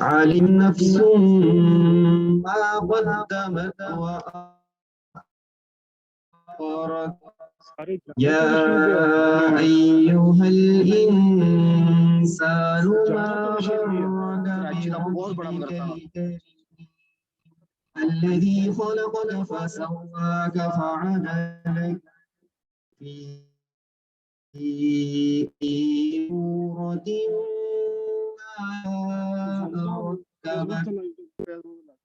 علم نفس ما قدمت وأخرت يا أيها الإنسان ما غرك بربك الكريم الذي خلقك فسواك فعدلك في صورة ما ركبك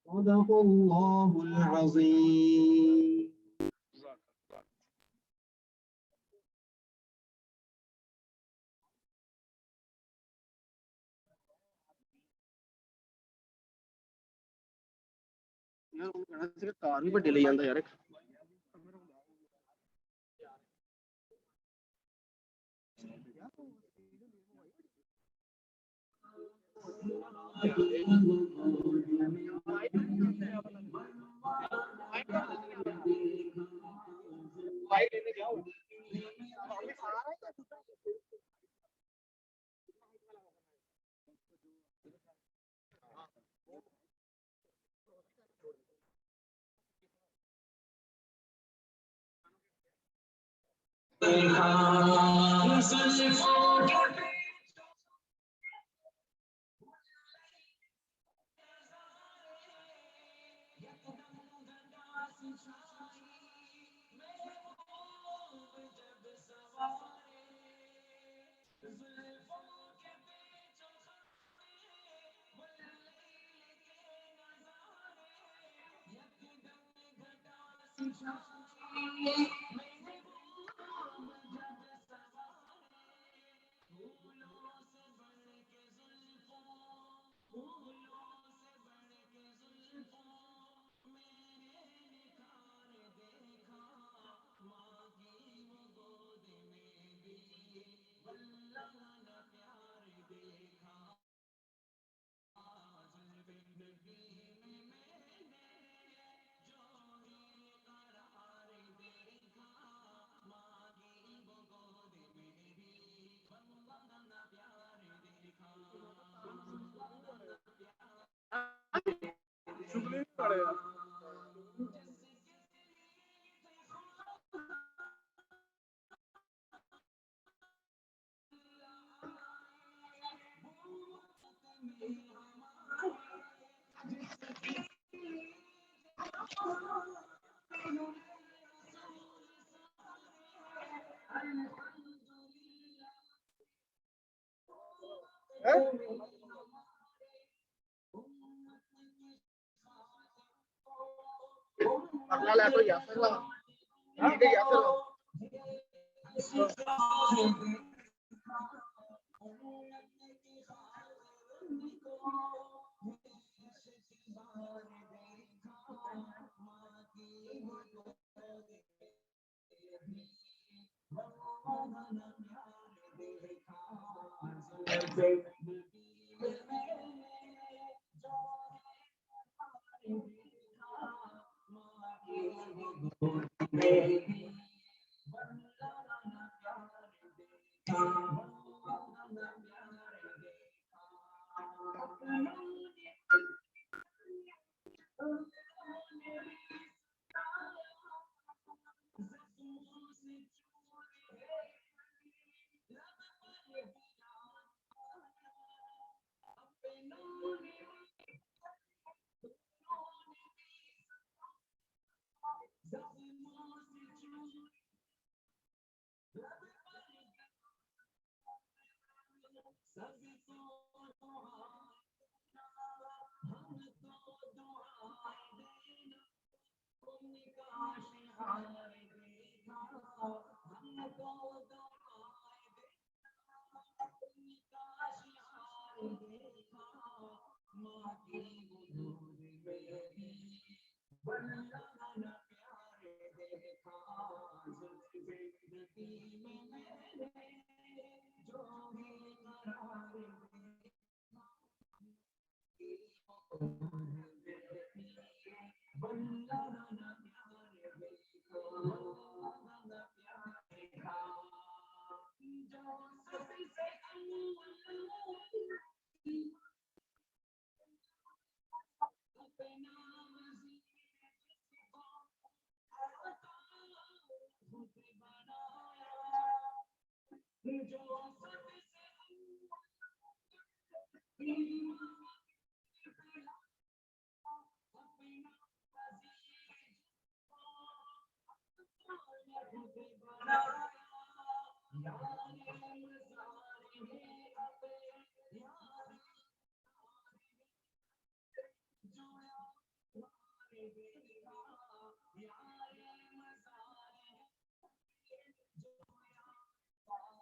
صدق الله العظيم. ਤਾਰ ਵੀ ਵੱਡੇ ਲਈ ਜਾਂਦਾ ਯਾਰ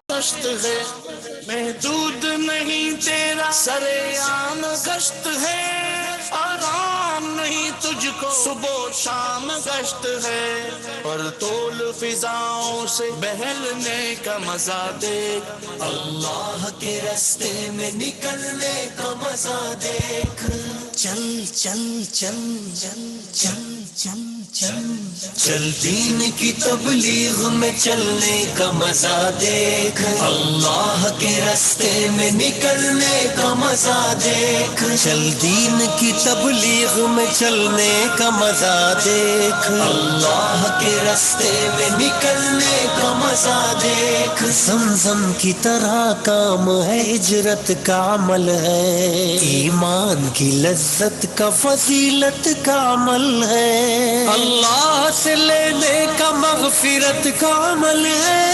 گشت ہے محدود نہیں تیرا سرے عام گشت ہے آرام نہیں تجھ کو صبح و شام گشت ہے پر طول فضاؤں سے بہلنے کا مزہ دیکھ اللہ کے راستے میں نکلنے کا مزہ دیکھ چل چل چل چل چل چل چل چل دین کی تبلیغ میں چلنے کا مزہ دیکھ اللہ کے راستے میں نکلنے کا مزہ دیکھ چل دین کی تبلیغ میں چلنے کا مزہ دیکھ اللہ کے راستے میں نکلنے کا مزہ دیکھ زمزم کی طرح کام ہے ہجرت کا عمل ہے ایمان کی لذت کا فضیلت کا عمل ہے اللہ سے لینے کا مغفرت کا عمل ہے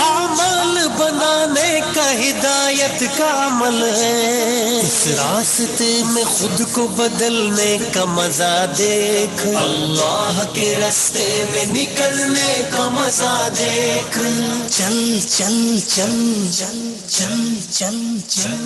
عمل بنانے کا ہدایت کا عمل ہے اس راستے میں خود کو بدلنے کا مزہ دیکھ اللہ کے راستے میں نکلنے کا مزہ دیکھ چل چل چل چل چل چل چل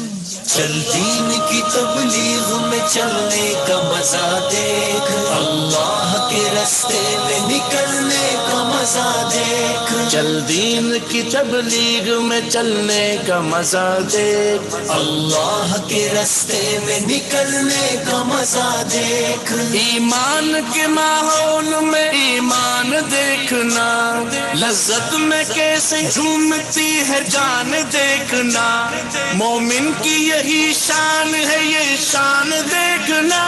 چل دین کی تبلیغ میں چلنے کا مزہ دیکھ اللہ کے راستے میں نکلنے کا مزہ دیکھ چل دین کی تبلیغ میں چلنے کا مزہ دیکھ اللہ کے راستے میں نکلنے کا مزہ دیکھ ایمان کے ماحول میں ایمان دیکھنا لذت میں کیسے جھومتی ہے جان دیکھنا مومن کی یہی شان ہے یہ شان دیکھنا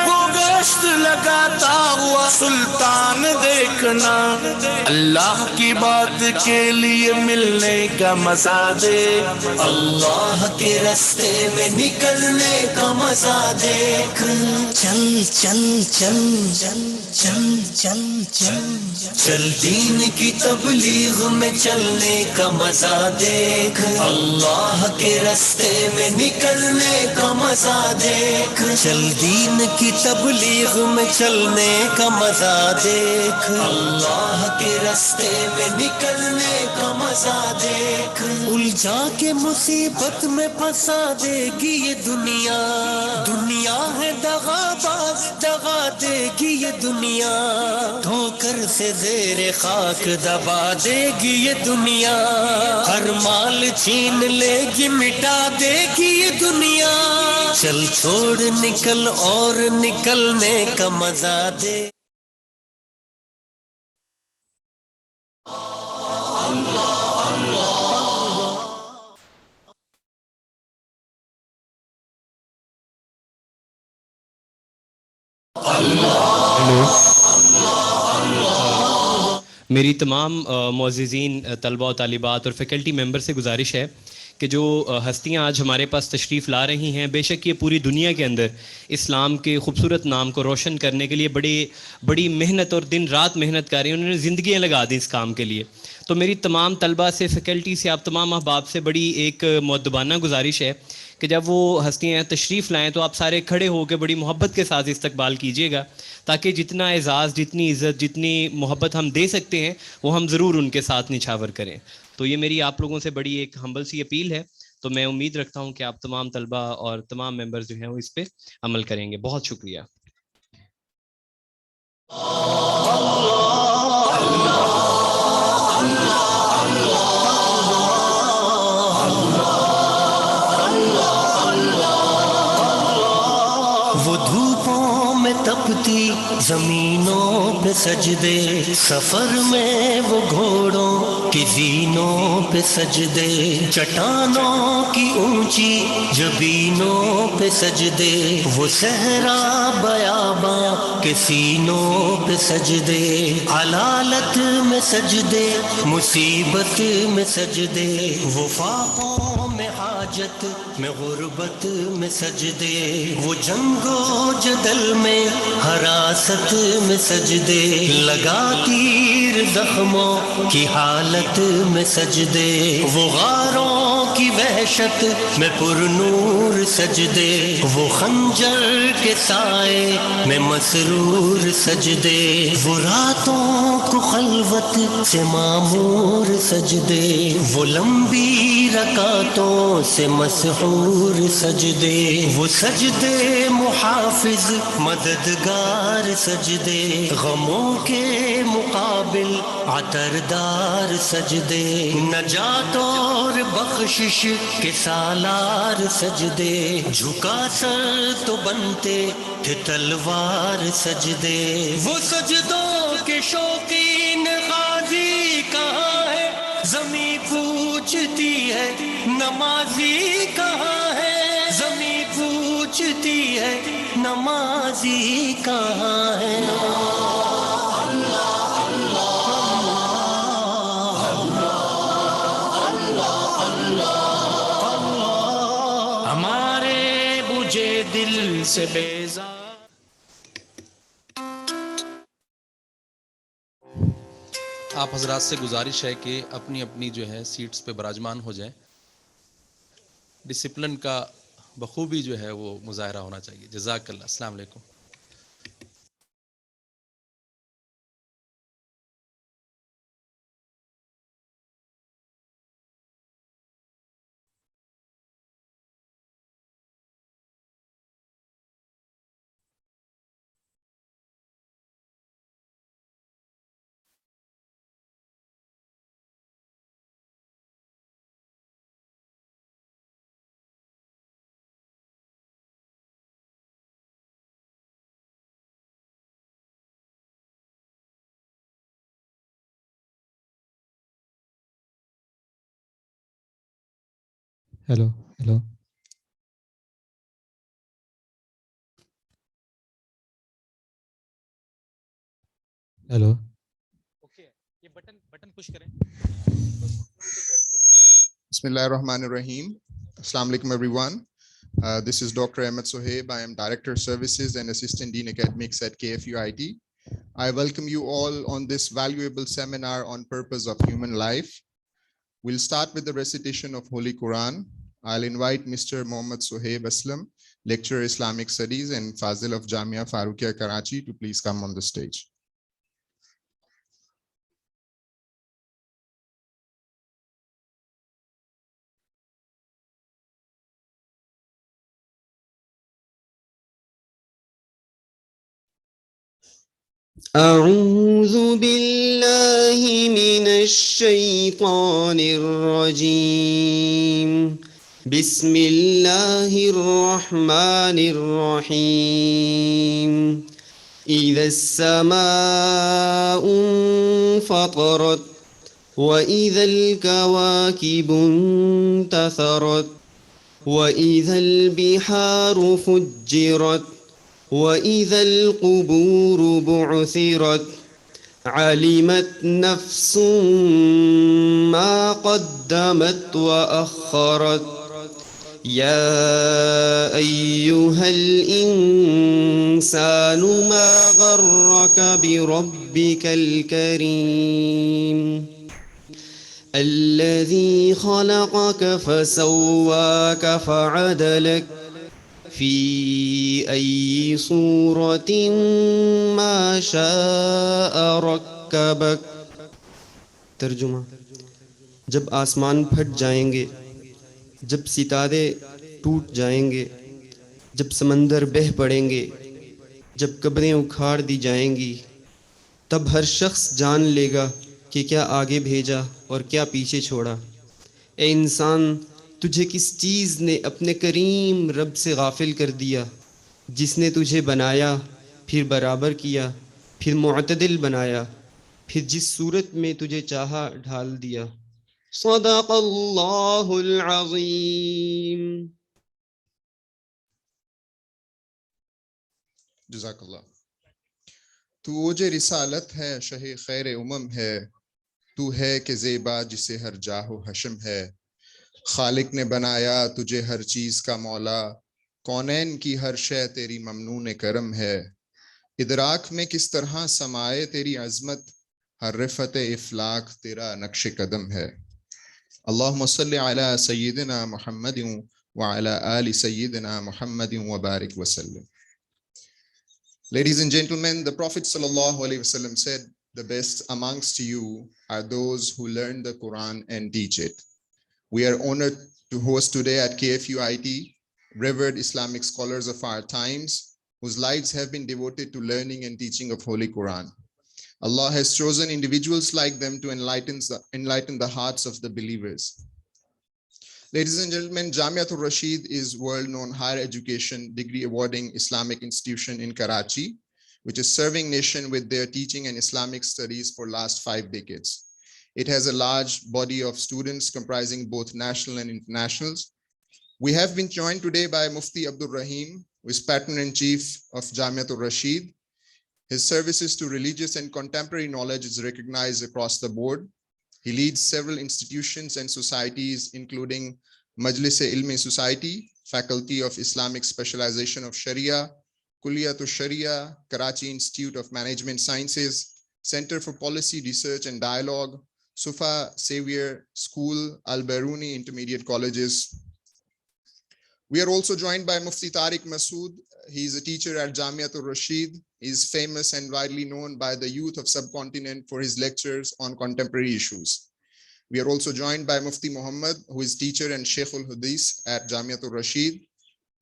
وہ گشت لگاتا ہوا سلطان دیکھنا اللہ کی بات کے لیے ملنے کا مزہ دیکھ اللہ کے راستے میں نکلنے کا مزہ دیکھ چل چل چل چل چل چل چل چل دین کی تبلیغ میں چلنے کا مزہ دیکھ اللہ کے راستے میں نکلنے کا مزہ دیکھ چل دین کی تبلیغ میں چلنے کا مزہ دیکھ اللہ کے راستے میں نکلنے کا مزہ دیکھ الجھا کے مصیبت میں پھنسا دے گی یہ دنیا دنیا ہے دغا باز دغا دے گی یہ دنیا ٹھوکر سے زیر خاک دبا دے گی یہ دنیا ہر مال چھین لے گی مٹا دے گی یہ دنیا چل چھوڑ نکل اور نکلنے کا مزہ دے میری تمام معززین طلبہ و طالبات اور فیکلٹی ممبر سے گزارش ہے کہ جو ہستیاں آج ہمارے پاس تشریف لا رہی ہیں بے شک یہ پوری دنیا کے اندر اسلام کے خوبصورت نام کو روشن کرنے کے لیے بڑی محنت اور دن رات محنت کر رہی ہیں انہوں نے زندگیاں لگا دیں اس کام کے لیے تو میری تمام طلبہ سے فیکلٹی سے آپ تمام احباب سے بڑی ایک مؤدبانہ گزارش ہے کہ جب وہ ہستیاں تشریف لائیں تو آپ سارے کھڑے ہو کے بڑی محبت کے ساتھ استقبال کیجیے گا تاکہ جتنا اعزاز جتنی عزت جتنی محبت ہم دے سکتے ہیں وہ ہم ضرور ان کے ساتھ نچھاور کریں تو یہ میری آپ لوگوں سے بڑی ایک ہمبل سی اپیل ہے تو میں امید رکھتا ہوں کہ آپ تمام طلبہ اور تمام ممبرز جو ہیں وہ اس پہ عمل کریں گے بہت شکریہ وہ دھوپوں میں تپتی زمینوں پہ سجدے، سفر میں وہ گھوڑوں کی زینوں پہ سجدے، چٹانوں کی اونچی جبینوں پہ سجدے، وہ صحرا بیاباں کے سینوں پہ سجدے، علالت میں سجدے، مصیبت میں سجدے، وہ فاقوں میں حاجت میں غربت میں سجدے، وہ جنگ و جدل میں حراست میں سجدے، لگا تیر زخموں کی حالت میں سجدے، وہ غاروں کی وحشت میں پر نور سجدے، وہ خنجر کے سائے میں مسرور سجدے، وہ راتوں کو خلوت سے معمور سجدے، وہ لمبی رکعتوں سے مسحور سجدے، وہ سجدے محافظ مددگار سجدے، غموں کے مقابل عطردار سجدے، نجات اور بخشش کے سالار سجدے، جھکا سر تو بنتے تھے تلوار سجدے، وہ سجدوں کے شوقین غازی کہاں ہے، زمیں پوچھتی ہے نمازی کہاں ہے، زمیں پوچھتی ہے نمازی کہاں ہے۔ ہمارے بجھے دل سے بیزار، آپ حضرات سے گزارش ہے کہ اپنی اپنی جو ہے سیٹس پہ براجمان ہو جائیں، ڈسپلن کا بخوبی جو ہے وہ مظاہرہ ہونا چاہیے۔ جزاک اللہ۔ السلام علیکم۔ ہیلو ہیلو ہیلو یہ بٹن پش کریں۔ Bismillah ar-Rahman ar-Rahim. Assalamu alaikum everyone. This is Dr. Ahmed Sohaib. I am Director Services and Assistant Dean Academics at KFUIT. I welcome you all on this valuable seminar on purpose of human life. We'll start with the recitation of Holy Quran. I'll invite Mr. Mohammad Sohaib Aslam, Lecturer Islamic Studies and Fazil of Jamia Farooqia Karachi, to please come on the stage. أعوذ بالله من الشيطان الرجيم. بسم الله الرحمن الرحيم. إذا السماء انفطرت وإذا الكواكب انتثرت وإذا البحار فجرت وإذا القبور بعثرت علمت نفس ما قدمت وأخرت يا أيها الإنسان ما غرك بربك الكريم الذي خلقك فسواك فعدلك في أي صورة ما شاء ركبك. ترجمہ: جب آسمان پھٹ جائیں گے، جب ستارے ٹوٹ جائیں گے، جب سمندر بہہ پڑیں گے، جب قبریں اکھاڑ دی جائیں گی، تب ہر شخص جان لے گا کہ کیا آگے بھیجا اور کیا پیچھے چھوڑا. اے انسان، تجھے کس چیز نے اپنے کریم رب سے غافل کر دیا، جس نے تجھے بنایا، پھر برابر کیا، پھر معتدل بنایا، پھر جس صورت میں تجھے چاہا ڈھال دیا۔ صدق اللہ العظیم۔ جزاک اللہ۔ تو اوج رسالت ہے، شہ خیر امم ہے، تو ہے کہ زیبا جسے ہر جاہ و حشم ہے۔ خالق نے بنایا تجھے ہر چیز کا مولا، کونین کی ہر شے تیری ممنون کرم ہے۔ ادراک میں کس طرح سمائے تیری عظمت، ہر رفعت افلاک تیرا نقش قدم ہے۔ اللہم صلی علی سیدنا محمد وعلی آل سیدنا محمد وبارک وسلم۔ Ladies and gentlemen, the Prophet sallallahu alaihi wasallam said, "The best amongst you are those who learn the Quran and teach it." We are honored to host today at KFUIT revered Islamic scholars of our times whose lives have been devoted to learning and teaching of Holy Quran. Allah has chosen individuals like them to enlighten the hearts of the believers. Ladies and gentlemen, Jamiatul Rashid is world-known higher education degree awarding Islamic institution in Karachi, which is serving nation with their teaching and Islamic studies for last 5 decades. It has a large body of students comprising both national and internationals. We have been joined today by Mufti Abdul Rahim, who is patron and chief of Jamiatul Rashid. His services to religious and contemporary knowledge is recognized across the board. He leads several institutions and societies, including Majlis-e-Ilmi Society, Faculty of Islamic Specialization of Sharia, Kulliyatul Sharia, Karachi Institute of Management Sciences, Center for Policy Research and Dialogue, Sufa Xavier School, Al-Biruni Intermediate Colleges. We are also joined by Mufti Tariq Masood. He is a teacher at Jamiatul Rashid. He is famous and widely known by the youth of subcontinent for his lectures on contemporary issues. We are also joined by Mufti Muhammad, who is teacher and Sheikh al-Hadith at Jamiatul Rashid.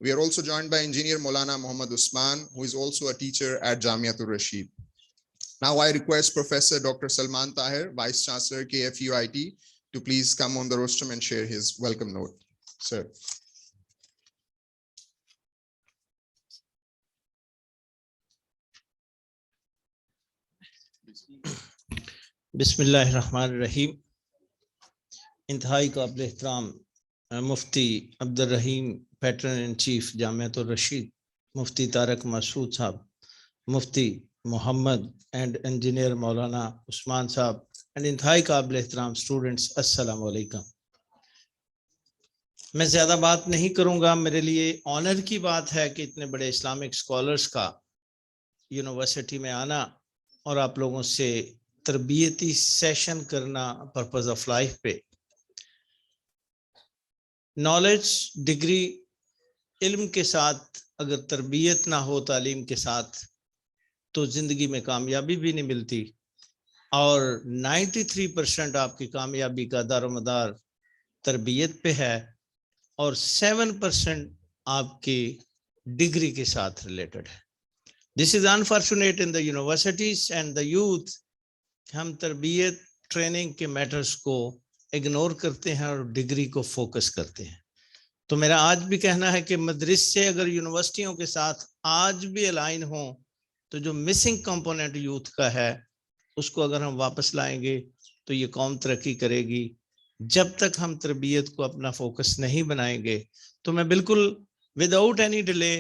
We are also joined by Engineer Maulana Muhammad Usman, who is also a teacher at Jamiatul Rashid. Now I request Professor Dr. Salman Tahir, Vice Chancellor KFUIT, to please come on the rostrum and share his welcome note. Sir. بسم اللہ الرحمن الرحیم۔ انتہائی قابل احترام مفتی عبد الرحیم pattern in chief Jamiatul الرشید، مفتی طارق مسعود صاحب، مفتی محمد and engineer مولانا عثمان صاحب، and انتہائی قابل احترام اسٹوڈنٹس، السلام علیکم۔ میں زیادہ بات نہیں کروں گا، میرے لیے آنر کی بات ہے کہ اتنے بڑے اسلامک اسکالرس کا یونیورسٹی میں آنا اور آپ لوگوں سے تربیتی سیشن کرنا پرپز آف لائف پہ۔ نالج ڈگری علم کے ساتھ اگر تربیت نہ ہو تعلیم کے ساتھ تو زندگی میں کامیابی بھی نہیں ملتی، اور 93% آپ کی کامیابی کا دار و مدار تربیت پہ ہے، اور 7% آپ کی ڈگری کے ساتھ ریلیٹڈ ہے۔ This is unfortunate in the universities and the youth. ہم تربیت ٹریننگ کے میٹرز کو اگنور کرتے ہیں اور ڈگری کو فوکس کرتے ہیں۔ تو میرا آج بھی کہنا ہے کہ مدرسے اگر یونیورسٹیوں کے ساتھ آج بھی الائن ہوں تو جو مسنگ کمپوننٹ یوتھ کا ہے اس کو اگر ہم واپس لائیں گے تو یہ قوم ترقی کرے گی۔ جب تک ہم تربیت کو اپنا فوکس نہیں بنائیں گے تو میں بالکل وداؤٹ اینی ڈیلے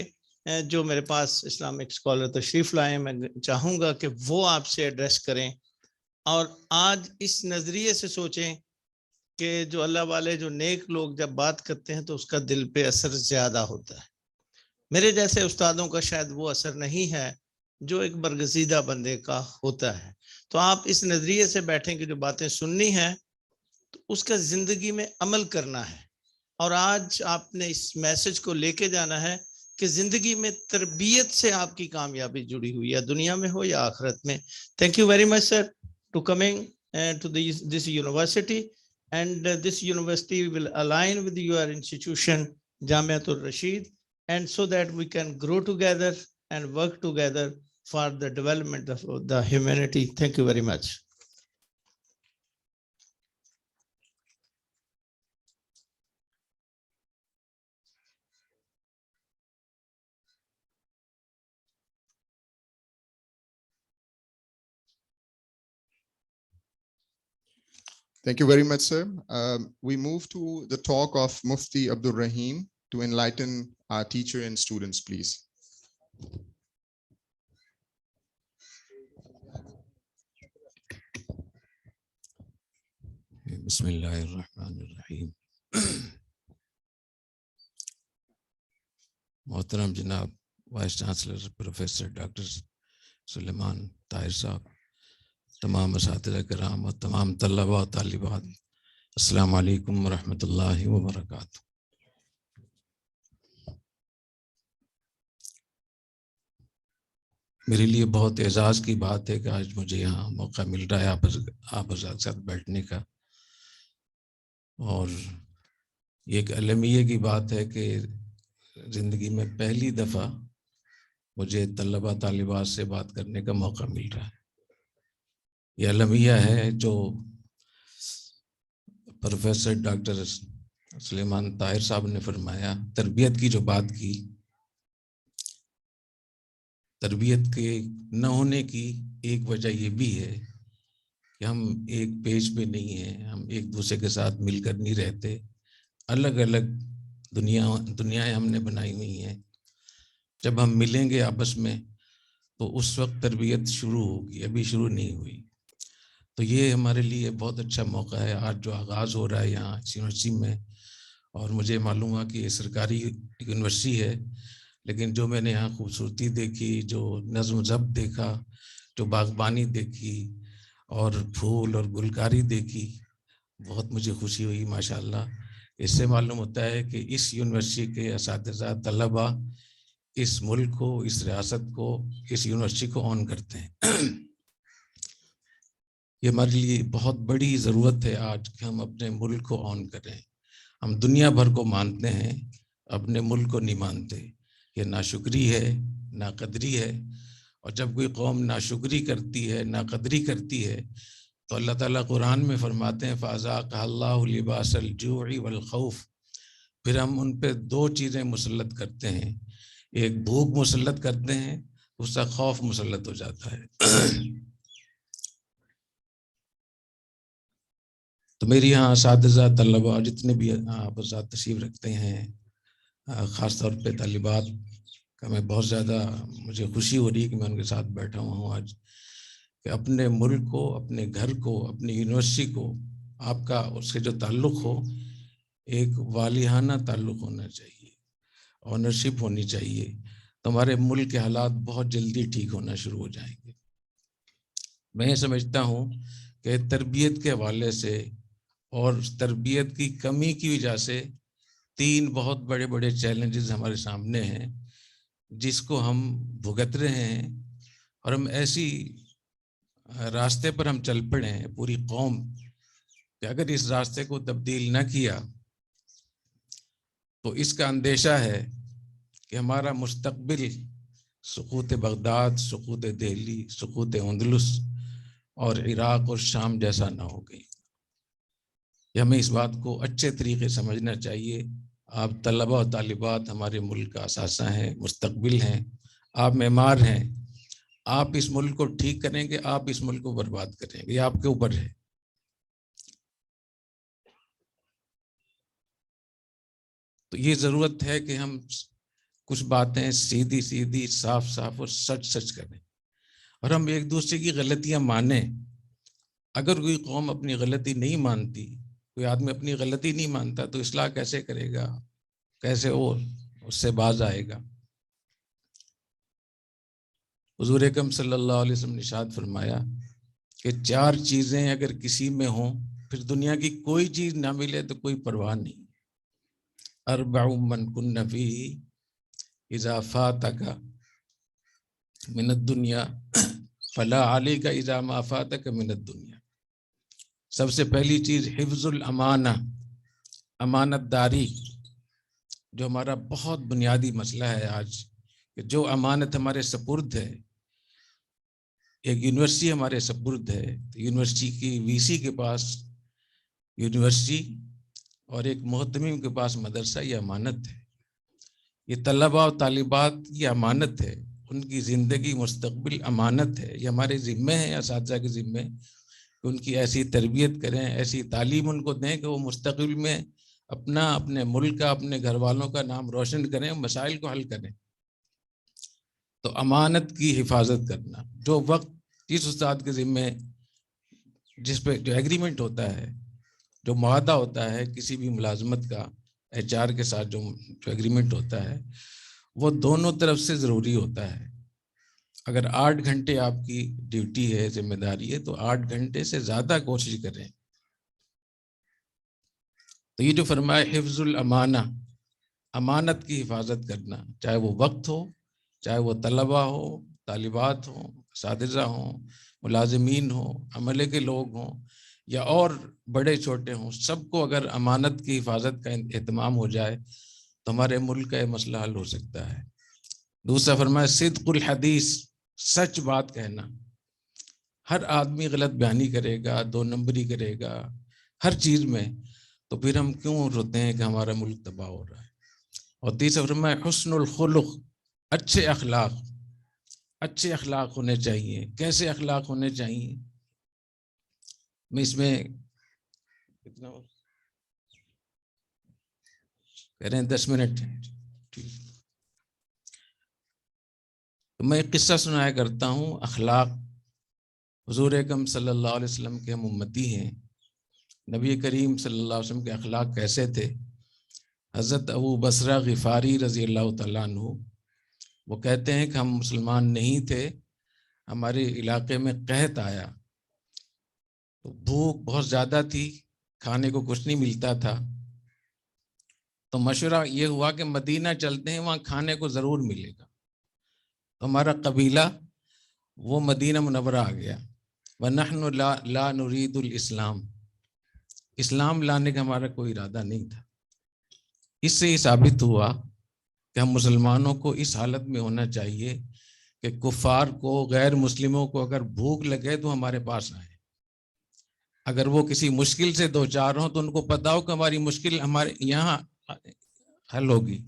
جو میرے پاس اسلامک اسکالر تشریف لائیں، میں چاہوں گا کہ وہ آپ سے ایڈریس کریں، اور آج اس نظریے سے سوچیں کہ جو اللہ والے جو نیک لوگ جب بات کرتے ہیں تو اس کا دل پہ اثر زیادہ ہوتا ہے۔ میرے جیسے استادوں کا شاید وہ اثر نہیں ہے جو ایک برگزیدہ بندے کا ہوتا ہے۔ تو آپ اس نظریے سے بیٹھیں کہ جو باتیں سننی ہیں تو اس کا زندگی میں عمل کرنا ہے، اور آج آپ نے اس میسج کو لے کے جانا ہے کہ زندگی میں تربیت سے آپ کی کامیابی جڑی ہوئی ہے، دنیا میں ہو یا آخرت میں۔ Thank you very much sir to coming to this university, and this university will align with your institution Jamiatul Rashid, and so that we can grow together and work together for the development of the humanity. Thank you very much. Thank you very much, sir. We move to the talk of Mufti Abdul Rahim to enlighten our teacher and students, please. بسم اللہ الرحمن الرحیم. محترم جناب vice chancellor professor doctor سلیمان طاہر صاحب، تمام اساتذہ کرام اور تمام طلباء و طالبات، السلام علیکم ورحمۃ اللہ وبرکاتہ. میرے لیے بہت اعزاز کی بات ہے کہ آج مجھے یہاں موقع مل رہا ہے آپ حضرات کے ساتھ بیٹھنے کا، اور یہ ایک المیہ کی بات ہے کہ زندگی میں پہلی دفعہ مجھے طلباء طالبات سے بات کرنے کا موقع مل رہا ہے. یہ المیہ ہے جو پروفیسر ڈاکٹر سلیمان طاہر صاحب نے فرمایا. تربیت کی جو بات کی، تربیت کے نہ ہونے کی ایک وجہ یہ بھی ہے کہ ہم ایک پیج پہ نہیں ہیں، ہم ایک دوسرے کے ساتھ مل کر نہیں رہتے، الگ الگ دنیایں ہم نے بنائی ہوئی ہیں. جب ہم ملیں گے آپس میں تو اس وقت تربیت شروع ہوگی، ابھی شروع نہیں ہوئی. تو یہ ہمارے لیے بہت اچھا موقع ہے آج جو آغاز ہو رہا ہے یہاں اس یونیورسٹی میں. اور مجھے معلوم ہوا کہ یہ سرکاری یونیورسٹی ہے، لیکن جو میں نے یہاں خوبصورتی دیکھی، جو نظم و ضبط دیکھا، جو باغبانی دیکھی اور پھول اور گلکاری دیکھی، بہت مجھے خوشی ہوئی ماشاءاللہ. اس سے معلوم ہوتا ہے کہ اس یونیورسٹی کے اساتذہ طلباء اس ملک کو، اس ریاست کو، اس یونیورسٹی کو آن کرتے ہیں. یہ ہمارے لیے بہت بڑی ضرورت ہے آج کہ ہم اپنے ملک کو آن کریں. ہم دنیا بھر کو مانتے ہیں، اپنے ملک کو نہیں مانتے. یہ ناشکری ہے، ناقدری ہے. اور جب کوئی قوم ناشکری کرتی ہے، ناقدری کرتی ہے، تو اللہ تعالیٰ قرآن میں فرماتے ہیں فَأَذَاقَهَا اللَّهُ لِبَاسَ الْجُوعِ وَالْخَوْفِ. پھر ہم ان پہ دو چیزیں مسلط کرتے ہیں، ایک بھوک مسلط کرتے ہیں، اس کا خوف مسلط ہو جاتا ہے. تو میری یہاں اساتذہ طلباء جتنے بھی آپ حضرات تشریف رکھتے ہیں، خاص طور پہ طالبات کا میں بہت زیادہ مجھے خوشی ہو رہی ہے کہ میں ان کے ساتھ بیٹھا ہوا ہوں آج، کہ اپنے ملک کو، اپنے گھر کو، اپنی یونیورسٹی کو آپ کا اس سے جو تعلق ہو، ایک والہانہ تعلق ہونا چاہیے، آنرشپ ہونی چاہیے. تو ہمارے ملک کے حالات بہت جلدی ٹھیک ہونا شروع ہو جائیں گے. میں یہ سمجھتا ہوں کہ تربیت کے حوالے سے اور تربیت کی کمی کی وجہ سے تین بہت بڑے بڑے چیلنجز ہمارے سامنے ہیں، جس کو ہم بھگت رہے ہیں. اور ہم ایسی راستے پر ہم چل پڑے ہیں پوری قوم کہ اگر اس راستے کو تبدیل نہ کیا تو اس کا اندیشہ ہے کہ ہمارا مستقبل سقوط بغداد، سقوط دہلی، سقوط اندلس اور عراق اور شام جیسا نہ ہو گئی. ہمیں اس بات کو اچھے طریقے سمجھنا چاہیے. آپ طلباء و طالبات ہمارے ملک کا اثاثہ ہیں، مستقبل ہیں، آپ معمار ہیں. آپ اس ملک کو ٹھیک کریں گے، آپ اس ملک کو برباد کریں گے، یہ آپ کے اوپر ہے. تو یہ ضرورت ہے کہ ہم کچھ باتیں سیدھی سیدھی، صاف صاف اور سچ سچ کریں، اور ہم ایک دوسرے کی غلطیاں مانیں. اگر کوئی قوم اپنی غلطی نہیں مانتی، کوئی آدمی اپنی غلطی نہیں مانتا، تو اصلاح کیسے کرے گا، کیسے وہ اس سے باز آئے گا. حضور اکرم صلی اللہ علیہ وسلم نے ارشاد فرمایا کہ چار چیزیں اگر کسی میں ہوں، پھر دنیا کی کوئی چیز نہ ملے تو کوئی پرواہ نہیں. اربع من کن فیہ اذا فاتک من الدنیا فلا علیک اذا ما فاتک من الدنیا. سب سے پہلی چیز حفظ الامانہ، امانت داری، جو ہمارا بہت بنیادی مسئلہ ہے آج، کہ جو امانت ہمارے سپرد ہے. ایک یونیورسٹی ہمارے سپرد ہے، تو یونیورسٹی کی وی سی کے پاس یونیورسٹی اور ایک محتمم کے پاس مدرسہ، یہ امانت ہے. یہ طلباء و طالبات یہ امانت ہے، ان کی زندگی مستقبل امانت ہے. یہ ہمارے ذمے ہیں، اساتذہ کے ذمے کہ ان کی ایسی تربیت کریں، ایسی تعلیم ان کو دیں کہ وہ مستقبل میں اپنے ملک کا، اپنے گھر والوں کا نام روشن کریں، مسائل کو حل کریں۔ تو امانت کی حفاظت کرنا، جو وقت جس استاد کے ذمے، جس پہ جو ایگریمنٹ ہوتا ہے، جو معاہدہ ہوتا ہے کسی بھی ملازمت کا، ایچ آر کے ساتھ جو ایگریمنٹ ہوتا ہے، وہ دونوں طرف سے ضروری ہوتا ہے۔ اگر 8 گھنٹے آپ کی ڈیوٹی ہے، ذمہ داری ہے، تو 8 گھنٹے سے زیادہ کوشش کریں۔ تو یہ جو فرمایا حفظ الامانہ، امانت کی حفاظت کرنا، چاہے وہ وقت ہو، چاہے وہ طلبہ ہو، طالبات ہوں، اساتذہ ہوں، ملازمین ہوں، عملے کے لوگ ہوں، یا اور بڑے چھوٹے ہوں، سب کو اگر امانت کی حفاظت کا اہتمام ہو جائے تو ہمارے ملک کا یہ مسئلہ حل ہو سکتا ہے۔ دوسرا فرمایا صدق الحدیث، سچ بات کہنا۔ ہر آدمی غلط بیانی کرے گا، 2 نمبری کرے گا ہر چیز میں، تو پھر ہم کیوں روتے ہیں کہ ہمارا ملک تباہ ہو رہا ہے۔ اور تیسرا فرمایا حسن الخلق، اچھے اخلاق۔ اچھے اخلاق ہونے چاہیے۔ کیسے اخلاق ہونے چاہیے؟ میں اس میں کتنا کہہ رہے ہیں 10 منٹ، تو میں ایک قصہ سنایا کرتا ہوں۔ اخلاق، حضور اکرم صلی اللہ علیہ وسلم کے ہم امتی ہیں، نبی کریم صلی اللہ علیہ وسلم کے اخلاق کیسے تھے؟ حضرت ابو بصرہ غفاری رضی اللہ تعالیٰ عنہ وہ کہتے ہیں کہ ہم مسلمان نہیں تھے، ہمارے علاقے میں قحط آیا، تو بھوک بہت زیادہ تھی، کھانے کو کچھ نہیں ملتا تھا، تو مشورہ یہ ہوا کہ مدینہ چلتے ہیں، وہاں کھانے کو ضرور ملے گا۔ تو ہمارا قبیلہ وہ مدینہ منورہ آ گیا۔ وَنَحْنُ لَا نُرِيدُ الْإِسْلام، اسلام لانے کا ہمارا کوئی ارادہ نہیں تھا۔ اس سے یہ ثابت ہوا کہ ہم مسلمانوں کو اس حالت میں ہونا چاہیے کہ کفار کو، غیر مسلموں کو اگر بھوک لگے تو ہمارے پاس آئے، اگر وہ کسی مشکل سے دو چار ہوں تو ان کو پتا ہو کہ ہماری مشکل ہمارے یہاں حل ہوگی۔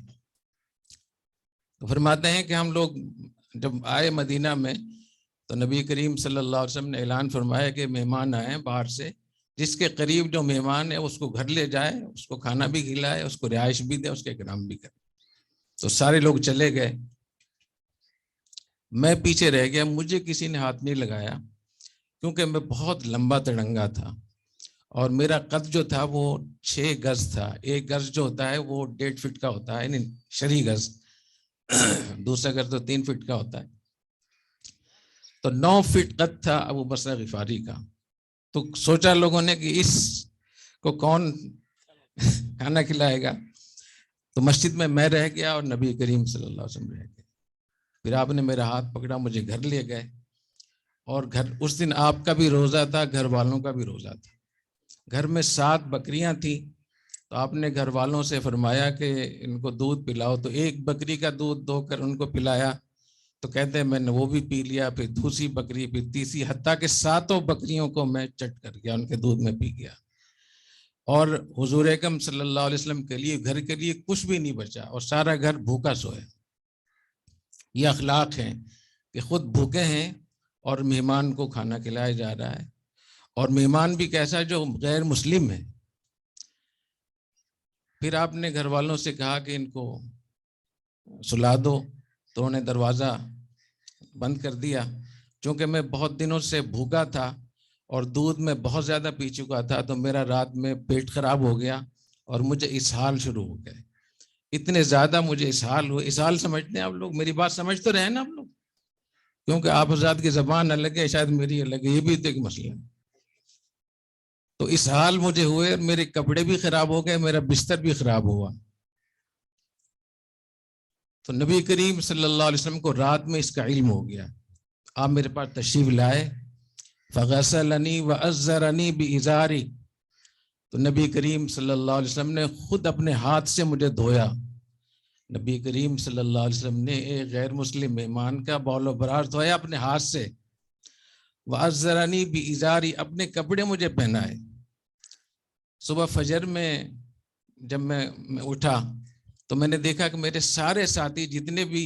تو فرماتے ہیں کہ ہم لوگ جب آئے مدینہ میں تو نبی کریم صلی اللہ علیہ وسلم نے اعلان فرمایا کہ مہمان آئے باہر سے، جس کے قریب جو مہمان ہے اس کو گھر لے جائے، اس کو کھانا بھی کھلائے، اس کو رہائش بھی دے، اس کے اکرام بھی کرے۔ تو سارے لوگ چلے گئے، میں پیچھے رہ گیا، مجھے کسی نے ہاتھ نہیں لگایا کیونکہ میں بہت لمبا تڑنگا تھا، اور میرا قد جو تھا وہ 6 گز تھا۔ 1 گز جو ہوتا ہے وہ 1.5 فٹ کا ہوتا ہے، یعنی شرعی گز، دوسرا گز تو 3 فٹ کا ہوتا ہے۔ تو 9 فٹ قد تھا ابو بصرہ غفاری کا۔ تو سوچا لوگوں نے کہ اس کو کون کھانا کھلائے گا، تو مسجد میں رہ گیا اور نبی کریم صلی اللہ علیہ وسلم رہ گئے۔ پھر آپ نے میرا ہاتھ پکڑا، مجھے گھر لے گئے، اور گھر اس دن آپ کا بھی روزہ تھا، گھر والوں کا بھی روزہ تھا۔ گھر میں 7 بکریاں تھیں، تو آپ نے گھر والوں سے فرمایا کہ ان کو دودھ پلاؤ، تو ایک بکری کا دودھ دو کر ان کو پلایا، تو کہتے ہیں میں نے وہ بھی پی لیا، پھر دوسری بکری، پھر تیسری، حتیٰ کہ 7 بکریوں کو میں چٹ کر گیا، ان کے دودھ میں پی گیا۔ اور حضور اکرم صلی اللہ علیہ وسلم کے لیے گھر کے لیے کچھ بھی نہیں بچا، اور سارا گھر بھوکا سویا۔ یہ اخلاق ہیں کہ خود بھوکے ہیں اور مہمان کو کھانا کھلایا جا رہا ہے، اور مہمان بھی کیسا جو غیر مسلم ہے۔ پھر آپ نے گھر والوں سے کہا کہ ان کو سلا دو، تو انہوں نے دروازہ بند کر دیا۔ چونکہ میں بہت دنوں سے بھوکا تھا اور دودھ میں بہت زیادہ پی چکا تھا، تو میرا رات میں پیٹ خراب ہو گیا اور مجھے اسہال شروع ہو گئے۔ اتنے زیادہ مجھے اسہال ہوئے۔ اسہال سمجھتے ہیں آپ لوگ؟ میری بات سمجھ تو رہے نا آپ لوگ؟ کیونکہ آپ حضرات کی زبان الگ ہے، شاید میری الگ ہے، یہ بھی ایک مسئلہ ہے۔ تو اسہال مجھے ہوئے، میرے کپڑے بھی خراب ہو گئے، میرا بستر بھی خراب ہوا۔ تو نبی کریم صلی اللہ علیہ وسلم کو رات میں اس کا علم ہو گیا۔ آپ میرے پاس تشریف لائے، فغسلنی وعذرنی بازاری، تو نبی کریم صلی اللہ علیہ وسلم نے خود اپنے ہاتھ سے مجھے دھویا۔ نبی کریم صلی اللہ علیہ وسلم نے ایک غیر مسلم مہمان کا بول و براز دھویا اپنے ہاتھ سے۔ وعذرنی بازاری، اپنے کپڑے مجھے پہنائے۔ صبح فجر میں جب میں اٹھا تو میں نے دیکھا کہ میرے سارے ساتھی جتنے بھی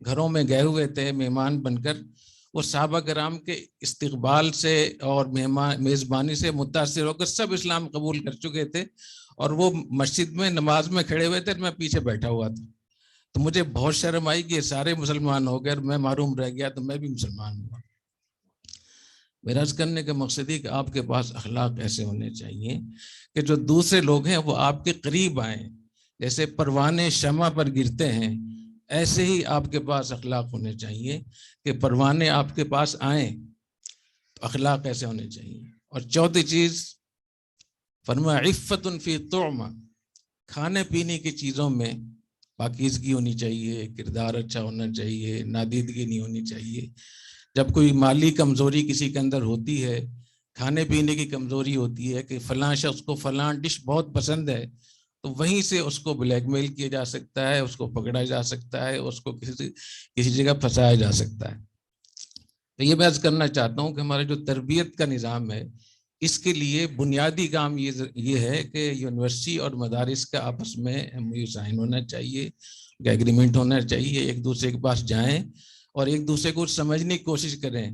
گھروں میں گئے ہوئے تھے مہمان بن کر، وہ صحابہ کرام کے استقبال سے اور میزبانی سے متاثر ہو کر سب اسلام قبول کر چکے تھے، اور وہ مسجد میں نماز میں کھڑے ہوئے تھے، میں پیچھے بیٹھا ہوا تھا. تو مجھے بہت شرم آئی کہ یہ سارے مسلمان ہو گئے اور میں محروم رہ گیا، تو میں بھی مسلمان ہوا. میرا عرض کرنے کا مقصد ہے کہ آپ کے پاس اخلاق ایسے ہونے چاہیے کہ جو دوسرے لوگ ہیں وہ آپ کے قریب آئیں. جیسے پروانے شمع پر گرتے ہیں، ایسے ہی آپ کے پاس اخلاق ہونے چاہیے کہ پروانے آپ کے پاس آئیں. تو اخلاق ایسے ہونے چاہیے. اور چوتھی چیز فرمایا عفت فی طعمہ، کھانے پینے کی چیزوں میں پاکیزگی ہونی چاہیے، کردار اچھا ہونا چاہیے، نادیدگی نہیں ہونی چاہیے. جب کوئی مالی کمزوری کسی کے اندر ہوتی ہے، کھانے پینے کی کمزوری ہوتی ہے کہ فلاں شخص کو فلاں ڈش بہت پسند ہے، تو وہیں سے اس کو بلیک میل کیا جا سکتا ہے، اس کو پکڑا جا سکتا ہے، اس کو کسی جگہ پھنسایا جا سکتا ہے. تو یہ میں عرض کرنا چاہتا ہوں کہ ہمارا جو تربیت کا نظام ہے، اس کے لیے بنیادی کام یہ ہے کہ یونیورسٹی اور مدارس کا آپس میں MOU سائن ہونا چاہیے، ایگریمنٹ ہونا چاہیے، ایک دوسرے کے پاس جائیں اور ایک دوسرے کو سمجھنے کی کوشش کریں.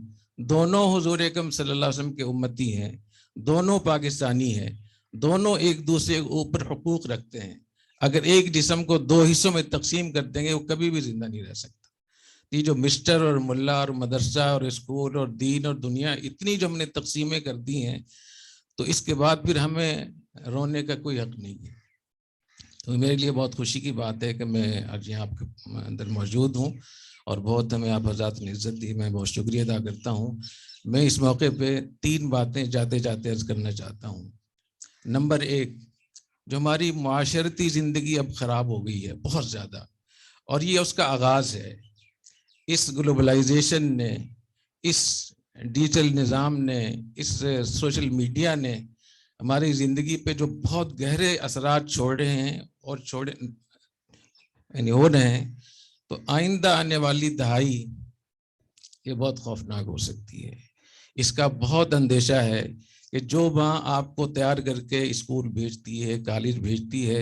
دونوں حضور اکرم صلی اللہ علیہ وسلم کے امتی ہیں، دونوں پاکستانی ہیں، دونوں ایک دوسرے کے اوپر حقوق رکھتے ہیں. اگر ایک جسم کو دو حصوں میں تقسیم کر دیں گے وہ کبھی بھی زندہ نہیں رہ سکتا. یہ جو مسٹر اور ملا اور مدرسہ اور اسکول اور دین اور دنیا اتنی جو ہم نے تقسیمیں کر دی ہیں، تو اس کے بعد پھر ہمیں رونے کا کوئی حق نہیں ہے. تو میرے لیے بہت خوشی کی بات ہے کہ میں آج یہاں آپ کے اندر موجود ہوں اور بہت ہمیں آپ حضرات نے عزت دی. میں بہت شکریہ ادا کرتا ہوں. میں اس موقع پہ 3 باتیں جاتے جاتے عرض کرنا چاہتا ہوں. نمبر 1، جو ہماری معاشرتی زندگی اب خراب ہو گئی ہے بہت زیادہ، اور یہ اس کا آغاز ہے. اس گلوبلائزیشن نے، اس ڈیجیٹل نظام نے، اس سوشل میڈیا نے ہماری زندگی پہ جو بہت گہرے اثرات چھوڑ رہے ہیں اور ہو رہے ہیں، تو آئندہ آنے والی دہائی یہ بہت خوفناک ہو سکتی ہے. اس کا بہت اندیشہ ہے کہ جو ماں آپ کو تیار کر کے اسکول بھیجتی ہے، کالج بھیجتی ہے،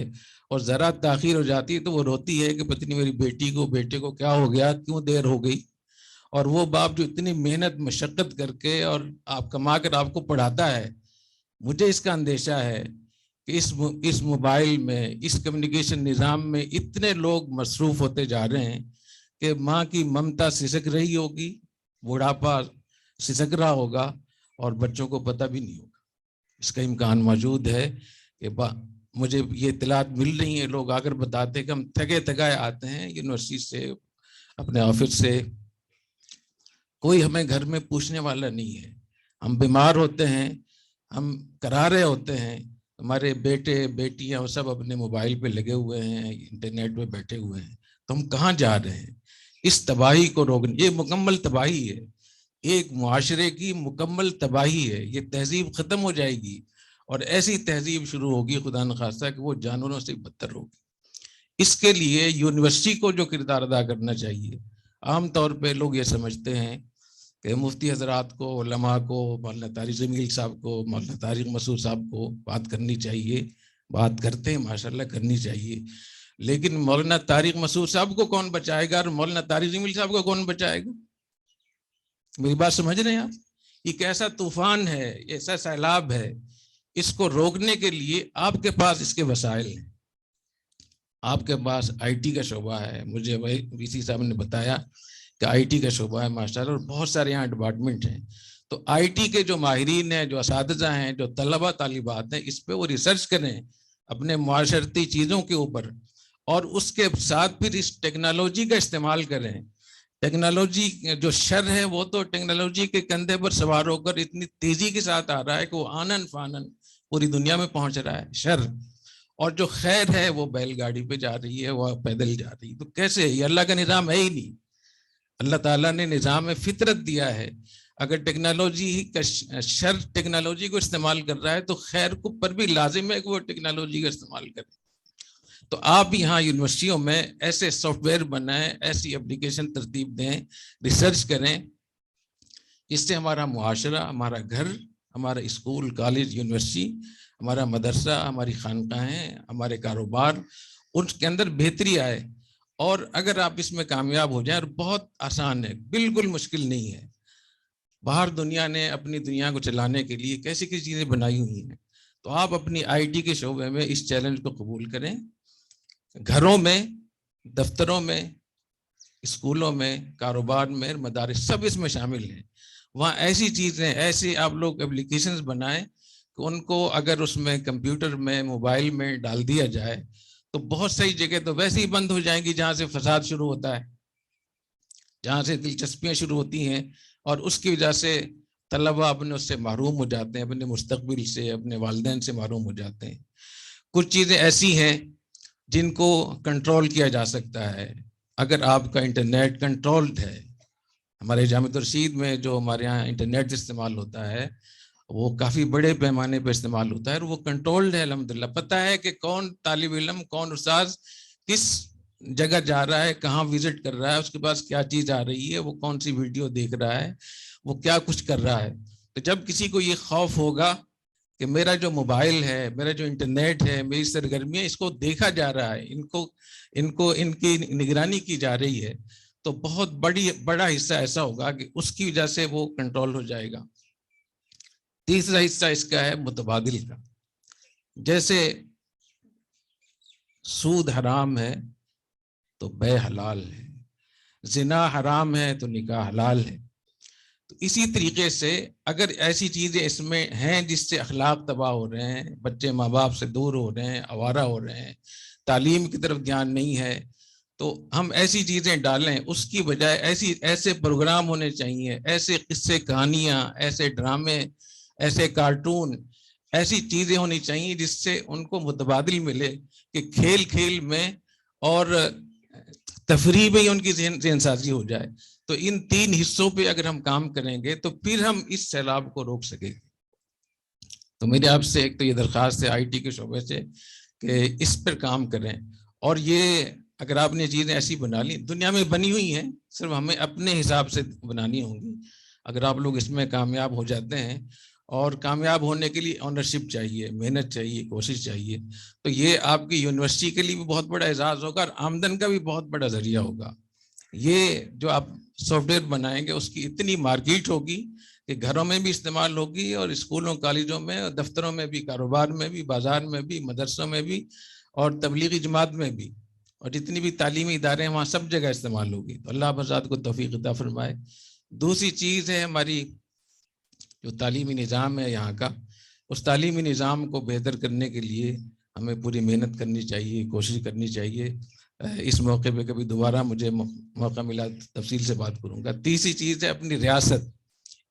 اور ذرا تاخیر ہو جاتی ہے تو وہ روتی ہے کہ پتہ نہیں میری بیٹی کو بیٹے کو کیا ہو گیا، کیوں دیر ہو گئی. اور وہ باپ جو اتنی محنت مشقت کر کے اور آپ کما کر آپ کو پڑھاتا ہے، مجھے اس کا اندیشہ ہے کہ اس موبائل میں، اس کمیونیکیشن نظام میں اتنے لوگ مصروف ہوتے جا رہے ہیں کہ ماں کی ممتا سسک رہی ہوگی، بڑھاپا سسک رہا ہوگا، اور بچوں کو پتہ بھی نہیں ہوگا. اس کا امکان موجود ہے کہ مجھے یہ اطلاعات مل رہی ہیں، لوگ آ کر بتاتے ہیں کہ ہم تھکے تھکائے آتے ہیں یونیورسٹی سے، اپنے آفس سے، کوئی ہمیں گھر میں پوچھنے والا نہیں ہے. ہم بیمار ہوتے ہیں، ہم کرا رہے ہوتے ہیں، ہمارے بیٹے بیٹیاں وہ سب اپنے موبائل پہ لگے ہوئے ہیں، انٹرنیٹ پہ بیٹھے ہوئے ہیں. تو ہم کہاں جا رہے ہیں؟ اس تباہی کو روکنے، یہ مکمل تباہی ہے، ایک معاشرے کی مکمل تباہی ہے. یہ تہذیب ختم ہو جائے گی اور ایسی تہذیب شروع ہوگی خدا نخواستہ کہ وہ جانوروں سے بدتر ہوگی. اس کے لیے یونیورسٹی کو جو کردار ادا کرنا چاہیے، عام طور پہ لوگ یہ سمجھتے ہیں کہ مفتی حضرات کو، علماء کو، مولانا طارق جمیل صاحب کو، مولانا طارق مسعود صاحب کو بات کرنی چاہیے. بات کرتے ہیں ماشاءاللہ، کرنی چاہیے، لیکن مولانا طارق مسعود صاحب کو کون بچائے گا اور مولانا طارق جمیل صاحب کو کون بچائے گا؟ میری بات سمجھ رہے ہیں آپ؟ یہ ایسا طوفان ہے، ایسا سیلاب ہے، اس کو روکنے کے لیے آپ کے پاس اس کے وسائل ہیں. آپ کے پاس IT کا شعبہ ہے، مجھے VC صاحب نے بتایا کہ IT کا شعبہ ہے ماشاءاللہ، اور بہت سارے یہاں ڈپارٹمنٹ ہیں. تو IT کے جو ماہرین ہیں، جو اساتذہ ہیں، جو طلبہ طالبات ہیں، اس پہ وہ ریسرچ کریں اپنے معاشرتی چیزوں کے اوپر، اور اس کے ساتھ پھر اس ٹیکنالوجی کا استعمال کریں. ٹیکنالوجی جو شر ہے وہ تو ٹیکنالوجی کے کندھے پر سوار ہو کر اتنی تیزی کے ساتھ آ رہا ہے کہ وہ آنن فانن پوری دنیا میں پہنچ رہا ہے شر، اور جو خیر ہے وہ بیل گاڑی پہ جا رہی ہے، وہ پیدل جا رہی ہے. تو کیسے؟ یہ اللہ کا نظام ہے ہی نہیں. اللہ تعالیٰ نے نظام فطرت دیا ہے. اگر ٹیکنالوجی کا شر ٹیکنالوجی کو استعمال کر رہا ہے تو خیر کو پر بھی لازم ہے کہ وہ ٹیکنالوجی کا استعمال کرے. تو آپ یہاں یونیورسٹیوں میں ایسے سافٹ ویئر بنائیں، ایسی اپلیکیشن ترتیب دیں، ریسرچ کریں، جس سے ہمارا معاشرہ، ہمارا گھر، ہمارا اسکول، کالج، یونیورسٹی، ہمارا مدرسہ، ہماری خانقاہیں، ہمارے کاروبار، ان کے اندر بہتری آئے. اور اگر آپ اس میں کامیاب ہو جائیں، اور بہت آسان ہے، بالکل مشکل نہیں ہے. باہر دنیا نے اپنی دنیا کو چلانے کے لیے کیسی کیسی چیزیں بنائی ہوئی ہیں. تو آپ اپنی آئی ٹی کے شعبے میں اس چیلنج کو قبول کریں. گھروں میں، دفتروں میں، اسکولوں میں، کاروبار میں، مدارس، سب اس میں شامل ہیں. وہاں ایسی چیزیں، ایسی آپ لوگ اپلیکیشنز بنائیں کہ ان کو اگر اس میں کمپیوٹر میں، موبائل میں ڈال دیا جائے تو بہت سی جگہ تو ویسے ہی بند ہو جائیں گی جہاں سے فساد شروع ہوتا ہے، جہاں سے دلچسپیاں شروع ہوتی ہیں، اور اس کی وجہ سے طلبہ اپنے اس سے محروم ہو جاتے ہیں، اپنے مستقبل سے، اپنے والدین سے محروم ہو جاتے ہیں. کچھ چیزیں ایسی ہیں جن کو کنٹرول کیا جا سکتا ہے اگر آپ کا انٹرنیٹ کنٹرولڈ ہے. ہمارے جامعۃ الرشید میں جو ہمارے یہاں انٹرنیٹ استعمال ہوتا ہے وہ کافی بڑے پیمانے پہ استعمال ہوتا ہے اور وہ کنٹرولڈ ہے. الحمدللہ پتہ ہے کہ کون طالب علم، کون استاذ کس جگہ جا رہا ہے، کہاں وزٹ کر رہا ہے، اس کے پاس کیا چیز آ رہی ہے، وہ کون سی ویڈیو دیکھ رہا ہے، وہ کیا کچھ کر رہا ہے. تو جب کسی کو یہ خوف ہوگا کہ میرا جو موبائل ہے، میرا جو انٹرنیٹ ہے، میری سرگرمیاں اس کو دیکھا جا رہا ہے، ان کی نگرانی کی جا رہی ہے، تو بہت بڑا حصہ ایسا ہوگا کہ اس کی وجہ سے وہ کنٹرول ہو جائے گا. تیسرا حصہ اس کا ہے متبادل کا. جیسے سود حرام ہے تو بے حلال ہے، زنا حرام ہے تو نکاح حلال ہے. تو اسی طریقے سے اگر ایسی چیزیں اس میں ہیں جس سے اخلاق تباہ ہو رہے ہیں، بچے ماں باپ سے دور ہو رہے ہیں، آوارہ ہو رہے ہیں، تعلیم کی طرف دھیان نہیں ہے، تو ہم ایسی چیزیں ڈالیں. اس کی بجائے ایسے پروگرام ہونے چاہیے، ایسے قصے کہانیاں، ایسے ڈرامے، ایسے کارٹون، ایسی چیزیں ہونی چاہیے جس سے ان کو متبادل ملے کہ کھیل کھیل میں اور تفریح میں ان کی ذہن سازی ہو جائے. تو ان تین حصوں پہ اگر ہم کام کریں گے تو پھر ہم اس سیلاب کو روک سکیں گے. تو میری آپ سے ایک تو یہ درخواست ہے آئی ٹی کے شعبے سے کہ اس پر کام کریں. اور یہ اگر آپ نے چیزیں ایسی بنا لی، دنیا میں بنی ہوئی ہیں، صرف ہمیں اپنے حساب سے بنانی ہوں گی. اگر آپ لوگ اس میں کامیاب ہو جاتے ہیں، اور کامیاب ہونے کے لیے آنرشپ چاہیے، محنت چاہیے، کوشش چاہیے، تو یہ آپ کی یونیورسٹی کے لیے بھی بہت بڑا اعزاز ہوگا اور آمدن کا بھی بہت بڑا ذریعہ ہوگا. یہ جو آپ سافٹ ویئر بنائیں گے اس کی اتنی مارکیٹ ہوگی کہ گھروں میں بھی استعمال ہوگی، اور اسکولوں، کالجوں میں، دفتروں میں بھی، کاروبار میں بھی، بازار میں بھی، مدرسوں میں بھی، اور تبلیغی جماعت میں بھی، اور جتنی بھی تعلیمی ادارے ہیں وہاں سب جگہ استعمال ہوگی. تو اللہ حضرات کو توفیق عطا فرمائے. دوسری چیز ہے ہماری جو تعلیمی نظام ہے یہاں کا، اس تعلیمی نظام کو بہتر کرنے کے لیے ہمیں پوری محنت کرنی چاہیے، کوشش کرنی چاہیے. اس موقع پہ کبھی دوبارہ مجھے موقع ملا تفصیل سے بات کروں گا. تیسری چیز ہے اپنی ریاست.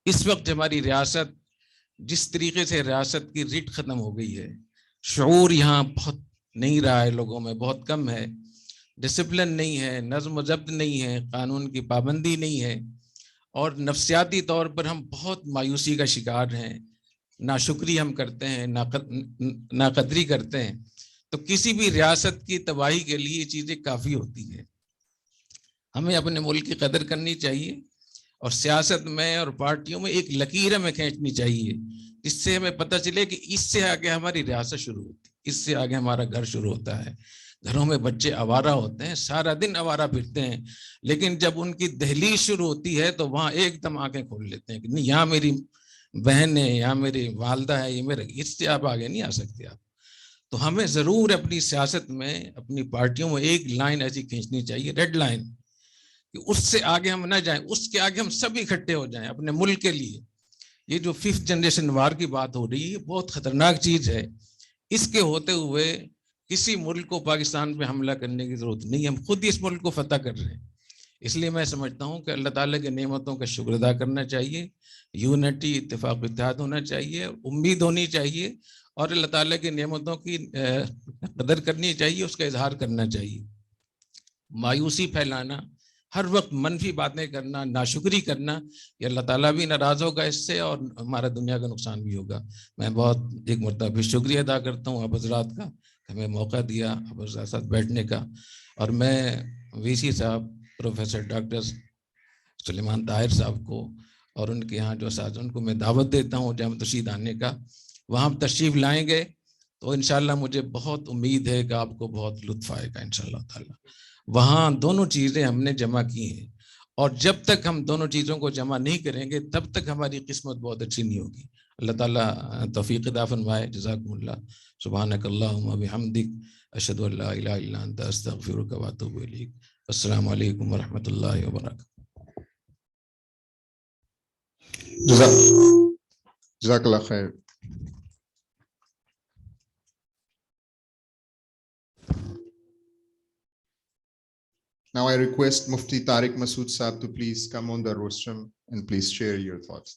اس وقت ہماری ریاست جس طریقے سے ریاست کی ریٹ ختم ہو گئی ہے، شعور یہاں بہت نہیں رہا ہے، لوگوں میں بہت کم ہے، ڈسپلن نہیں ہے، نظم و ضبط نہیں ہے، قانون کی پابندی نہیں ہے، اور نفسیاتی طور پر ہم بہت مایوسی کا شکار ہیں، ناشکری ہم کرتے ہیں، ناقدری کرتے ہیں. تو کسی بھی ریاست کی تباہی کے لیے یہ چیزیں کافی ہوتی ہیں. ہمیں اپنے ملک کی قدر کرنی چاہیے، اور سیاست میں اور پارٹیوں میں ایک لکیر ہمیں کھینچنی چاہیے جس سے ہمیں پتہ چلے کہ اس سے آگے ہماری ریاست شروع ہوتی ہے، اس سے آگے ہمارا گھر شروع ہوتا ہے. گھروں میں بچے آوارہ ہوتے ہیں، سارا دن آوارہ پھرتے ہیں، لیکن جب ان کی دہلیز شروع ہوتی ہے تو وہاں ایک دم آنکھیں کھول لیتے ہیں کہ نہیں، یہاں میری بہن ہے، یہاں میری والدہ ہے، یہ میرے، اس سے آپ آگے نہیں آ سکتے آپ. تو ہمیں ضرور اپنی سیاست میں، اپنی پارٹیوں میں ایک لائن ایسی کھینچنی چاہیے، ریڈ لائن، کہ اس سے آگے ہم نہ جائیں، اس کے آگے ہم سب اکٹھے ہو جائیں اپنے ملک کے لیے. یہ جو 5th جنریشن وار کی بات ہو رہی ہے بہت خطرناک چیز ہے. اس کے ہوتے ہوئے کسی ملک کو پاکستان پہ حملہ کرنے کی ضرورت نہیں، ہم خود ہی اس ملک کو فتح کر رہے ہیں. اس لیے میں سمجھتا ہوں کہ اللہ تعالیٰ کے نعمتوں کا شکر ادا کرنا چاہیے، یونٹی، اتفاق و اتحاد ہونا چاہیے، امید ہونی چاہیے، اور اللہ تعالیٰ کی نعمتوں کی قدر کرنی چاہیے، اس کا اظہار کرنا چاہیے. مایوسی پھیلانا، ہر وقت منفی باتیں کرنا، ناشکری کرنا، یہ اللہ تعالیٰ بھی ناراض ہوگا اس سے، اور ہمارا دنیا کا نقصان بھی ہوگا. میں بہت ایک مرتبہ شکریہ ادا کرتا ہوں آپ حضرات کا، ہمیں موقع دیا آپ حضرات ساتھ بیٹھنے کا. اور میں وی سی صاحب پروفیسر ڈاکٹر سلیمان طاہر صاحب کو اور ان کے یہاں جو اساتذہ، ان کو میں دعوت دیتا ہوں جامعۃ الرشید آنے کا. وہاں تشریف لائیں گے تو انشاءاللہ مجھے بہت امید ہے کہ آپ کو بہت لطف آئے گا انشاءاللہ تعالی. وہاں دونوں چیزیں ہم نے جمع کی ہیں، اور جب تک ہم دونوں چیزوں کو جمع نہیں کریں گے تب تک ہماری قسمت بہت اچھی نہیں ہوگی. اللہ تعالیٰ توفیق عطا فرمائے. جزاکم اللہ. سبحانک اللہم و بحمدک اشہد ان لا الہ الا انت استغفرک و اتوب الیک. السلام علیکم ورحمۃ اللہ وبرکاتہ. جزاک اللہ خیر. Now I request Mufti Tariq Masood Saab to please come on the rostrum and please share your thoughts.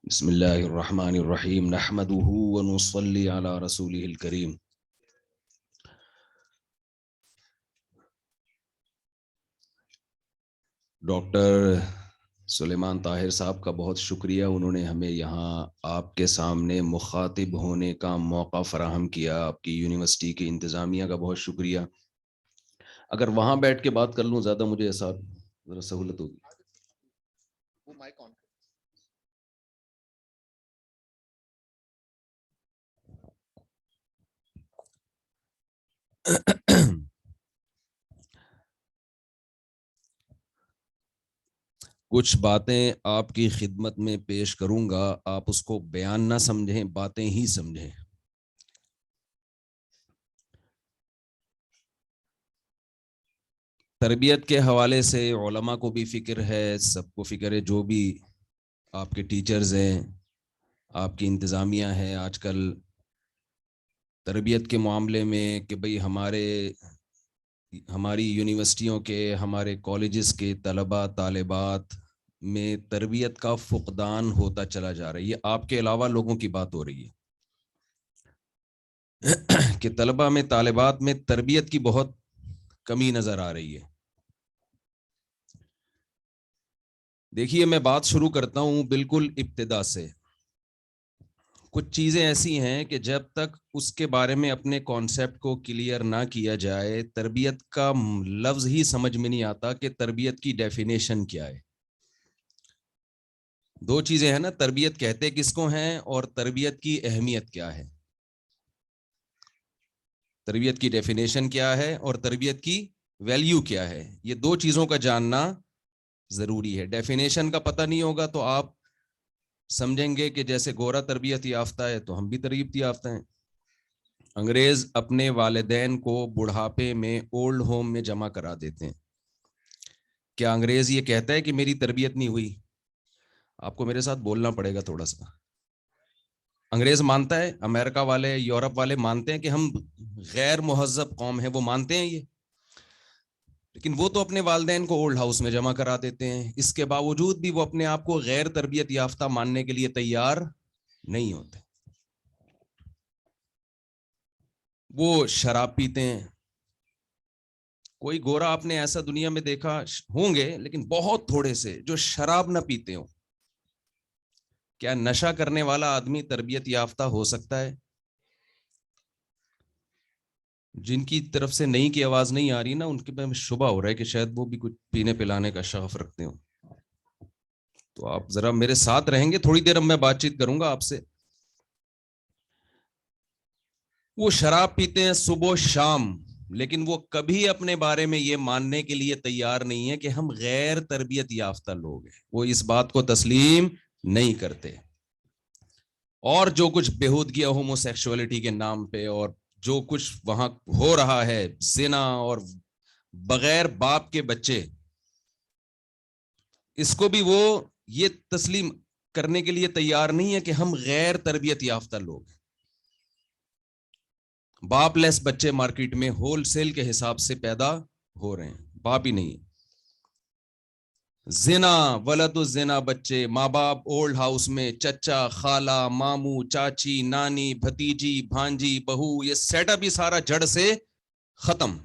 بسم اللہ الرحمن الرحیم نحمده ونصلی علی رسولہ الکریم. ڈاکٹر سلیمان طاہر صاحب کا بہت شکریہ، انہوں نے ہمیں یہاں آپ کے سامنے مخاطب ہونے کا موقع فراہم کیا. آپ کی یونیورسٹی کی انتظامیہ کا بہت شکریہ. اگر وہاں بیٹھ کے بات کر لوں زیادہ مجھے ایسا ذرا سہولت ہوگی. کچھ باتیں آپ کی خدمت میں پیش کروں گا، آپ اس کو بیان نہ سمجھیں، باتیں ہی سمجھیں. تربیت کے حوالے سے علماء کو بھی فکر ہے، سب کو فکر ہے، جو بھی آپ کے ٹیچرز ہیں، آپ کی انتظامیہ ہے. آج کل تربیت کے معاملے میں کہ بھئی ہماری یونیورسٹیوں کے، ہمارے کالجز کے طلباء طالبات میں تربیت کا فقدان ہوتا چلا جا رہا ہے. یہ آپ کے علاوہ لوگوں کی بات ہو رہی ہے کہ طلباء میں، طالبات میں تربیت کی بہت کمی نظر آ رہی ہے. دیکھیے میں بات شروع کرتا ہوں بالکل ابتدا سے. کچھ چیزیں ایسی ہیں کہ جب تک اس کے بارے میں اپنے کانسیپٹ کو کلیئر نہ کیا جائے، تربیت کا لفظ ہی سمجھ میں نہیں آتا کہ تربیت کی ڈیفینیشن کیا ہے. دو چیزیں ہیں نا، تربیت کہتے کس کو ہیں اور تربیت کی اہمیت کیا ہے. تربیت کی ڈیفینیشن کیا ہے اور تربیت کی ویلیو کیا ہے، یہ دو چیزوں کا جاننا ضروری ہے. ڈیفینیشن کا پتہ نہیں ہوگا تو آپ سمجھیں گے کہ جیسے گورا تربیت یافتہ ہے تو ہم بھی تربیت یافتہ ہیں. انگریز اپنے والدین کو بڑھاپے میں اولڈ ہوم میں جمع کرا دیتے ہیں. کیا انگریز یہ کہتا ہے کہ میری تربیت نہیں ہوئی؟ آپ کو میرے ساتھ بولنا پڑے گا تھوڑا سا. انگریز مانتا ہے، امریکہ والے، یورپ والے مانتے ہیں کہ ہم غیر مہذب قوم ہیں، وہ مانتے ہیں یہ، لیکن وہ تو اپنے والدین کو اولڈ ہاؤس میں جمع کرا دیتے ہیں. اس کے باوجود بھی وہ اپنے آپ کو غیر تربیت یافتہ ماننے کے لیے تیار نہیں ہوتے. وہ شراب پیتے ہیں. کوئی گورا آپ نے ایسا دنیا میں دیکھا ہوں گے لیکن بہت تھوڑے سے جو شراب نہ پیتے ہوں. کیا نشہ کرنے والا آدمی تربیت یافتہ ہو سکتا ہے؟ جن کی طرف سے نہیں کی آواز نہیں آ رہی نا، ان کے میں شبہ ہو رہا ہے کہ شاید وہ بھی کچھ پینے پلانے کا شغف رکھتے ہوں. تو آپ ذرا میرے ساتھ رہیں گے، تھوڑی دیر اب میں بات چیت کروں گا آپ سے. وہ شراب پیتے ہیں صبح و شام، لیکن وہ کبھی اپنے بارے میں یہ ماننے کے لیے تیار نہیں ہے کہ ہم غیر تربیت یافتہ لوگ ہیں. وہ اس بات کو تسلیم نہیں کرتے. اور جو کچھ بےہودگیاں ہومو سیکشولیٹی کے نام پہ اور جو کچھ وہاں ہو رہا ہے، زنا اور بغیر باپ کے بچے، اس کو بھی وہ یہ تسلیم کرنے کے لیے تیار نہیں ہے کہ ہم غیر تربیت یافتہ لوگ ہیں. باپ لیس بچے مارکیٹ میں ہول سیل کے حساب سے پیدا ہو رہے ہیں، باپ ہی نہیں. زنا، ولد الزنا بچے، ماں باپ اولڈ ہاؤس میں، چچا، خالہ، ماموں، چاچی، نانی، بھتیجی، بھانجی، بہو، یہ سیٹ اپ ہی سارا جڑ سے ختم.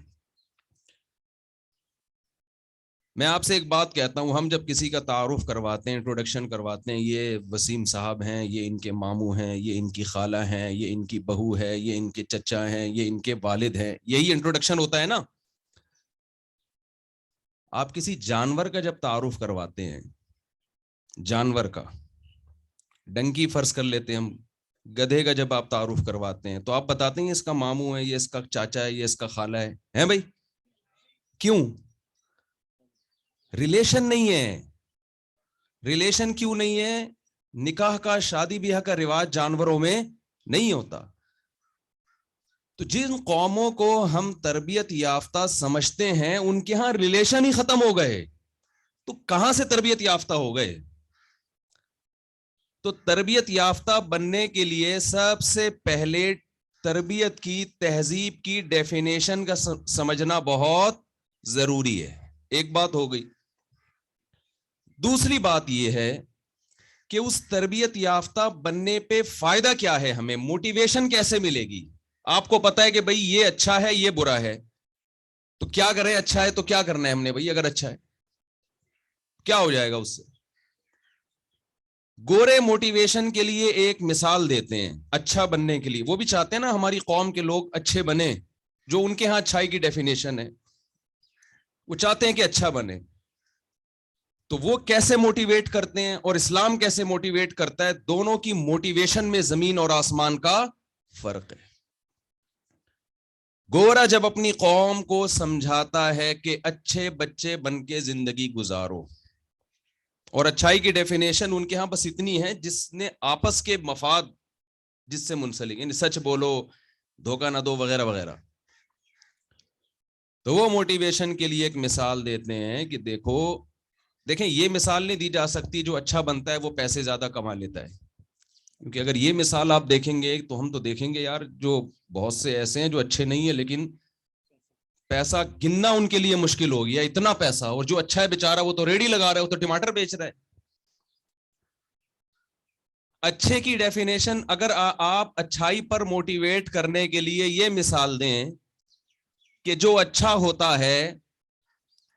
میں آپ سے ایک بات کہتا ہوں, ہم جب کسی کا تعارف کرواتے ہیں, انٹروڈکشن کرواتے ہیں, یہ وسیم صاحب ہیں, یہ ان کے ماموں ہیں, یہ ان کی خالہ ہیں, یہ ان کی بہو ہے, یہ ان کے چچا ہیں, یہ ان کے والد ہیں, یہی انٹروڈکشن ہوتا ہے نا. آپ کسی جانور کا جب تعارف کرواتے ہیں, جانور کا, ڈنکی فرض کر لیتے ہیں ہم, گدھے کا جب آپ تعارف کرواتے ہیں تو آپ بتاتے ہیں اس کا ماموں ہے, یہ اس کا چاچا ہے, یہ اس کا خالہ ہے, ہیں بھائی؟ کیوں؟ ریلیشن نہیں ہے. ریلیشن کیوں نہیں ہے؟ نکاح کا, شادی بیاہ کا رواج جانوروں میں نہیں ہوتا. تو جن قوموں کو ہم تربیت یافتہ سمجھتے ہیں ان کے ہاں ریلیشن ہی ختم ہو گئے, تو کہاں سے تربیت یافتہ ہو گئے؟ تو تربیت یافتہ بننے کے لیے سب سے پہلے تربیت کی, تہذیب کی ڈیفینیشن کا سمجھنا بہت ضروری ہے. ایک بات ہو گئی. دوسری بات یہ ہے کہ اس تربیت یافتہ بننے پہ فائدہ کیا ہے, ہمیں موٹیویشن کیسے ملے گی؟ آپ کو پتا ہے کہ بھئی یہ اچھا ہے, یہ برا ہے, تو کیا کریں؟ اچھا ہے تو کیا کرنا ہے ہم نے بھئی؟ اگر اچھا ہے کیا ہو جائے گا اس سے؟ گورے موٹیویشن کے لیے ایک مثال دیتے ہیں اچھا بننے کے لیے. وہ بھی چاہتے ہیں نا ہماری قوم کے لوگ اچھے بنے, جو ان کے ہاں اچھائی کی ڈیفینیشن ہے, وہ چاہتے ہیں کہ اچھا بنے. تو وہ کیسے موٹیویٹ کرتے ہیں اور اسلام کیسے موٹیویٹ کرتا ہے؟ دونوں کی موٹیویشن میں زمین اور آسمان کا فرق ہے. گورا جب اپنی قوم کو سمجھاتا ہے کہ اچھے بچے بن کے زندگی گزارو, اور اچھائی کی ڈیفینیشن ان کے ہاں بس اتنی ہے جس نے آپس کے مفاد جس سے منسلک, یعنی سچ بولو, دھوکہ نہ دو, وغیرہ وغیرہ. تو وہ موٹیویشن کے لیے ایک مثال دیتے ہیں کہ دیکھیں یہ مثال نہیں دی جا سکتی جو اچھا بنتا ہے وہ پیسے زیادہ کما لیتا ہے, کیونکہ اگر یہ مثال آپ دیکھیں گے تو ہم تو دیکھیں گے یار جو بہت سے ایسے ہیں جو اچھے نہیں ہیں لیکن پیسہ گننا ان کے لیے مشکل ہو گیا, اتنا پیسہ. اور جو اچھا ہے بیچارہ وہ تو ریڑھی لگا رہا ہے, وہ تو ٹماٹر بیچ رہا ہے. اچھے کی ڈیفینیشن, اگر آپ اچھائی پر موٹیویٹ کرنے کے لیے یہ مثال دیں کہ جو اچھا ہوتا ہے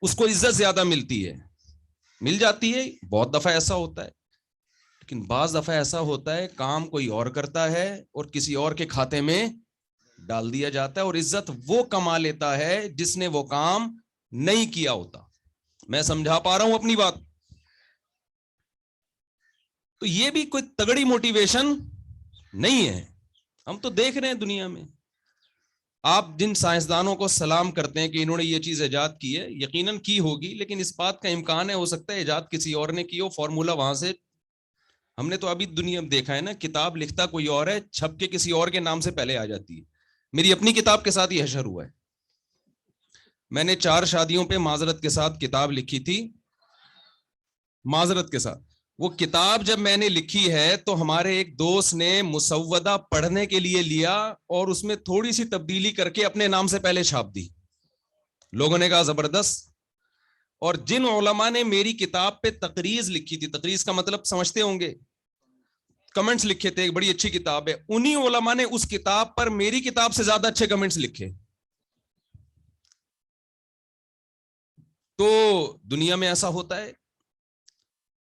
اس کو عزت زیادہ ملتی ہے, مل جاتی ہے, بہت دفعہ ایسا ہوتا ہے, لیکن بعض دفعہ ایسا ہوتا ہے کام کوئی اور کرتا ہے اور کسی اور کے کھاتے میں ڈال دیا جاتا ہے, اور عزت وہ کما لیتا ہے جس نے وہ کام نہیں کیا ہوتا. میں سمجھا پا رہا ہوں اپنی بات؟ تو یہ بھی کوئی تگڑی موٹیویشن نہیں ہے. ہم تو دیکھ رہے ہیں دنیا میں, آپ جن سائنسدانوں کو سلام کرتے ہیں کہ انہوں نے یہ چیز ایجاد کی ہے, یقیناً کی ہوگی, لیکن اس بات کا امکان ہے ہو سکتا ہے ایجاد کسی اور نے کی ہو, فارمولا وہاں سے. ہم نے تو ابھی دنیا میں دیکھا ہے نا, کتاب لکھتا کوئی اور ہے, چھپ کے کسی اور کے نام سے پہلے آ جاتی ہے. میری اپنی کتاب کے ساتھ یہ حشر ہوا ہے. میں نے 4 شادیوں پہ معذرت کے ساتھ کتاب لکھی تھی, معذرت کے ساتھ. وہ کتاب جب میں نے لکھی ہے تو ہمارے ایک دوست نے مسودہ پڑھنے کے لیے لیا اور اس میں تھوڑی سی تبدیلی کر کے اپنے نام سے پہلے چھاپ دی. لوگوں نے کہا زبردست. اور جن علماء نے میری کتاب پہ تقریض لکھی تھی, تقریض کا مطلب سمجھتے ہوں گے, کمنٹس لکھے تھے, ایک بڑی اچھی کتاب ہے, انہی علماء نے اس کتاب پر میری کتاب سے زیادہ اچھے کمنٹس لکھے. تو دنیا میں ایسا ہوتا ہے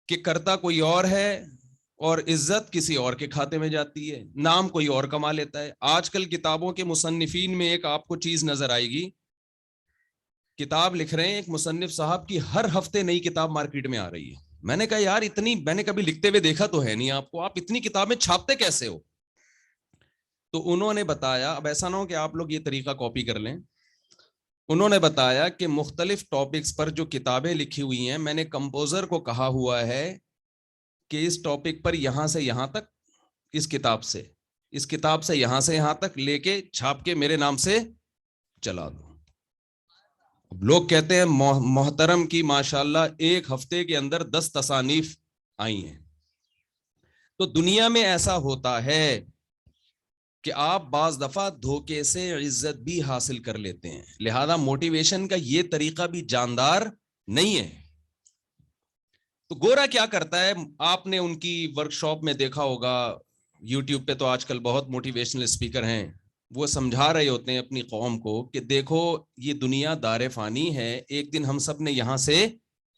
کہ کرتا کوئی اور ہے اور عزت کسی اور کے کھاتے میں جاتی ہے, نام کوئی اور کما لیتا ہے. آج کل کتابوں کے مصنفین میں ایک آپ کو چیز نظر آئے گی, کتاب لکھ رہے ہیں ایک مصنف صاحب کی, ہر ہفتے نئی کتاب مارکیٹ میں آ رہی ہے. میں نے کہا یار اتنی, میں نے کبھی لکھتے ہوئے دیکھا تو ہے نہیں آپ کو, آپ اتنی کتابیں چھاپتے کیسے ہو؟ تو انہوں نے بتایا, اب ایسا نہ ہو کہ آپ لوگ یہ طریقہ کاپی کر لیں, انہوں نے بتایا کہ مختلف ٹاپکس پر جو کتابیں لکھی ہوئی ہیں, میں نے کمپوزر کو کہا ہوا ہے کہ اس ٹاپک پر یہاں سے یہاں تک, اس کتاب سے یہاں سے یہاں تک لے کے چھاپ کے میرے نام سے چلا دو. لوگ کہتے ہیں محترم کی ماشاءاللہ ایک ہفتے کے اندر 10 تصانیف آئی ہیں. تو دنیا میں ایسا ہوتا ہے کہ آپ بعض دفعہ دھوکے سے عزت بھی حاصل کر لیتے ہیں, لہذا موٹیویشن کا یہ طریقہ بھی جاندار نہیں ہے. تو گورا کیا کرتا ہے, آپ نے ان کی ورکشاپ میں دیکھا ہوگا, یوٹیوب پہ تو آج کل بہت موٹیویشنل اسپیکر ہیں, وہ سمجھا رہے ہوتے ہیں اپنی قوم کو کہ دیکھو یہ دنیا دار فانی ہے, ایک دن ہم سب نے یہاں سے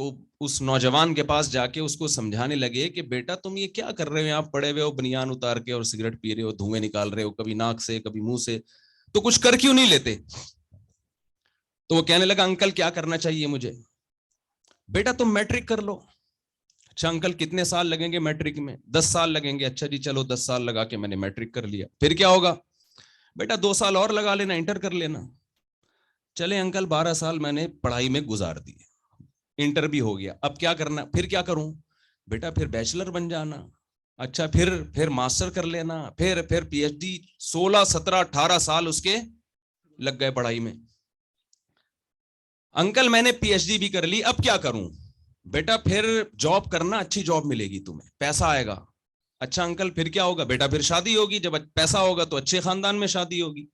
تو اس نوجوان کے پاس جا کے اس کو سمجھانے لگے کہ بیٹا تم یہ کیا کر رہے ہو, یہاں پڑے ہوئے ہو بنیان اتار کے اور سگریٹ پی رہے ہو, دھوئیں نکال رہے ہو, کبھی ناک سے کبھی منہ سے, تو کچھ کر کیوں نہیں لیتے؟ تو وہ کہنے لگا انکل کیا کرنا چاہیے مجھے؟ بیٹا تم میٹرک کر لو. اچھا انکل کتنے سال لگیں گے میٹرک میں؟ 10 سال لگیں گے. اچھا جی چلو 10 سال لگا کے میں نے میٹرک کر لیا, پھر کیا ہوگا؟ بیٹا 2 سال اور لگا لینا, انٹر کر لینا. چلے انکل 12 سال میں نے پڑھائی میں گزار دیے, انٹر بھی ہو گیا, اب کیا کرنا؟ پھر کیا کروں؟ بیٹا پھر بیچلر بن جانا. اچھا پھر ماسٹر کر لینا, پھر پی ایچ ڈی. 16 17 18 سال اس کے لگ گئے پڑھائی میں. انکل میں نے پی ایچ ڈی بھی کر لی, اب کیا کروں؟ بیٹا پھر جاب کرنا, اچھی جاب ملے گی تمہیں, پیسہ آئے گا. اچھا انکل پھر کیا ہوگا؟ بیٹا پھر شادی ہوگی, جب پیسہ ہوگا تو اچھے خاندان میں شادی ہوگی.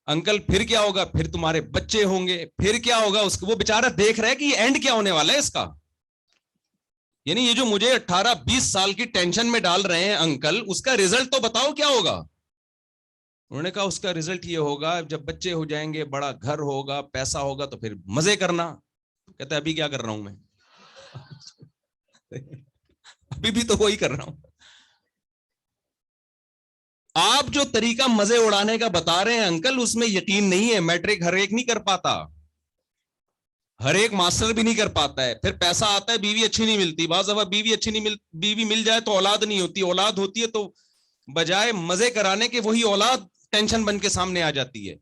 انکل پھر کیا ہوگا؟ پھر تمہارے بچے ہوں گے. پھر کیا ہوگا؟ اس کو وہ بیچارہ دیکھ رہا ہے کہ یہ اینڈ کیا ہونے والا ہے اس کا. یعنی یہ جو مجھے 18-20 سال کی ٹینشن میں ڈال رہے ہیں انکل, اس کا ریزلٹ تو بتاؤ کیا ہوگا؟ انہوں نے کہا اس کا ریزلٹ یہ ہوگا جب بچے ہو جائیں گے, بڑا گھر ہوگا, پیسہ ہوگا تو پھر مزے کرنا. کہتا ہے ابھی کیا کر رہا ہوں میں؟ ابھی بھی تو وہی کر رہا ہوں. آپ جو طریقہ مزے اڑانے کا بتا رہے ہیں انکل, اس میں یقین نہیں ہے. میٹرک ہر ایک نہیں کر پاتا, ہر ایک ماسٹر بھی نہیں کر پاتا ہے. پھر پیسہ آتا ہے, بیوی اچھی نہیں ملتی, بعض دفعہ بیوی اچھی نہیں بیوی مل جائے تو اولاد نہیں ہوتی, اولاد ہوتی ہے تو بجائے مزے کرانے کے وہی اولاد ٹینشن بن کے سامنے آ جاتی ہے.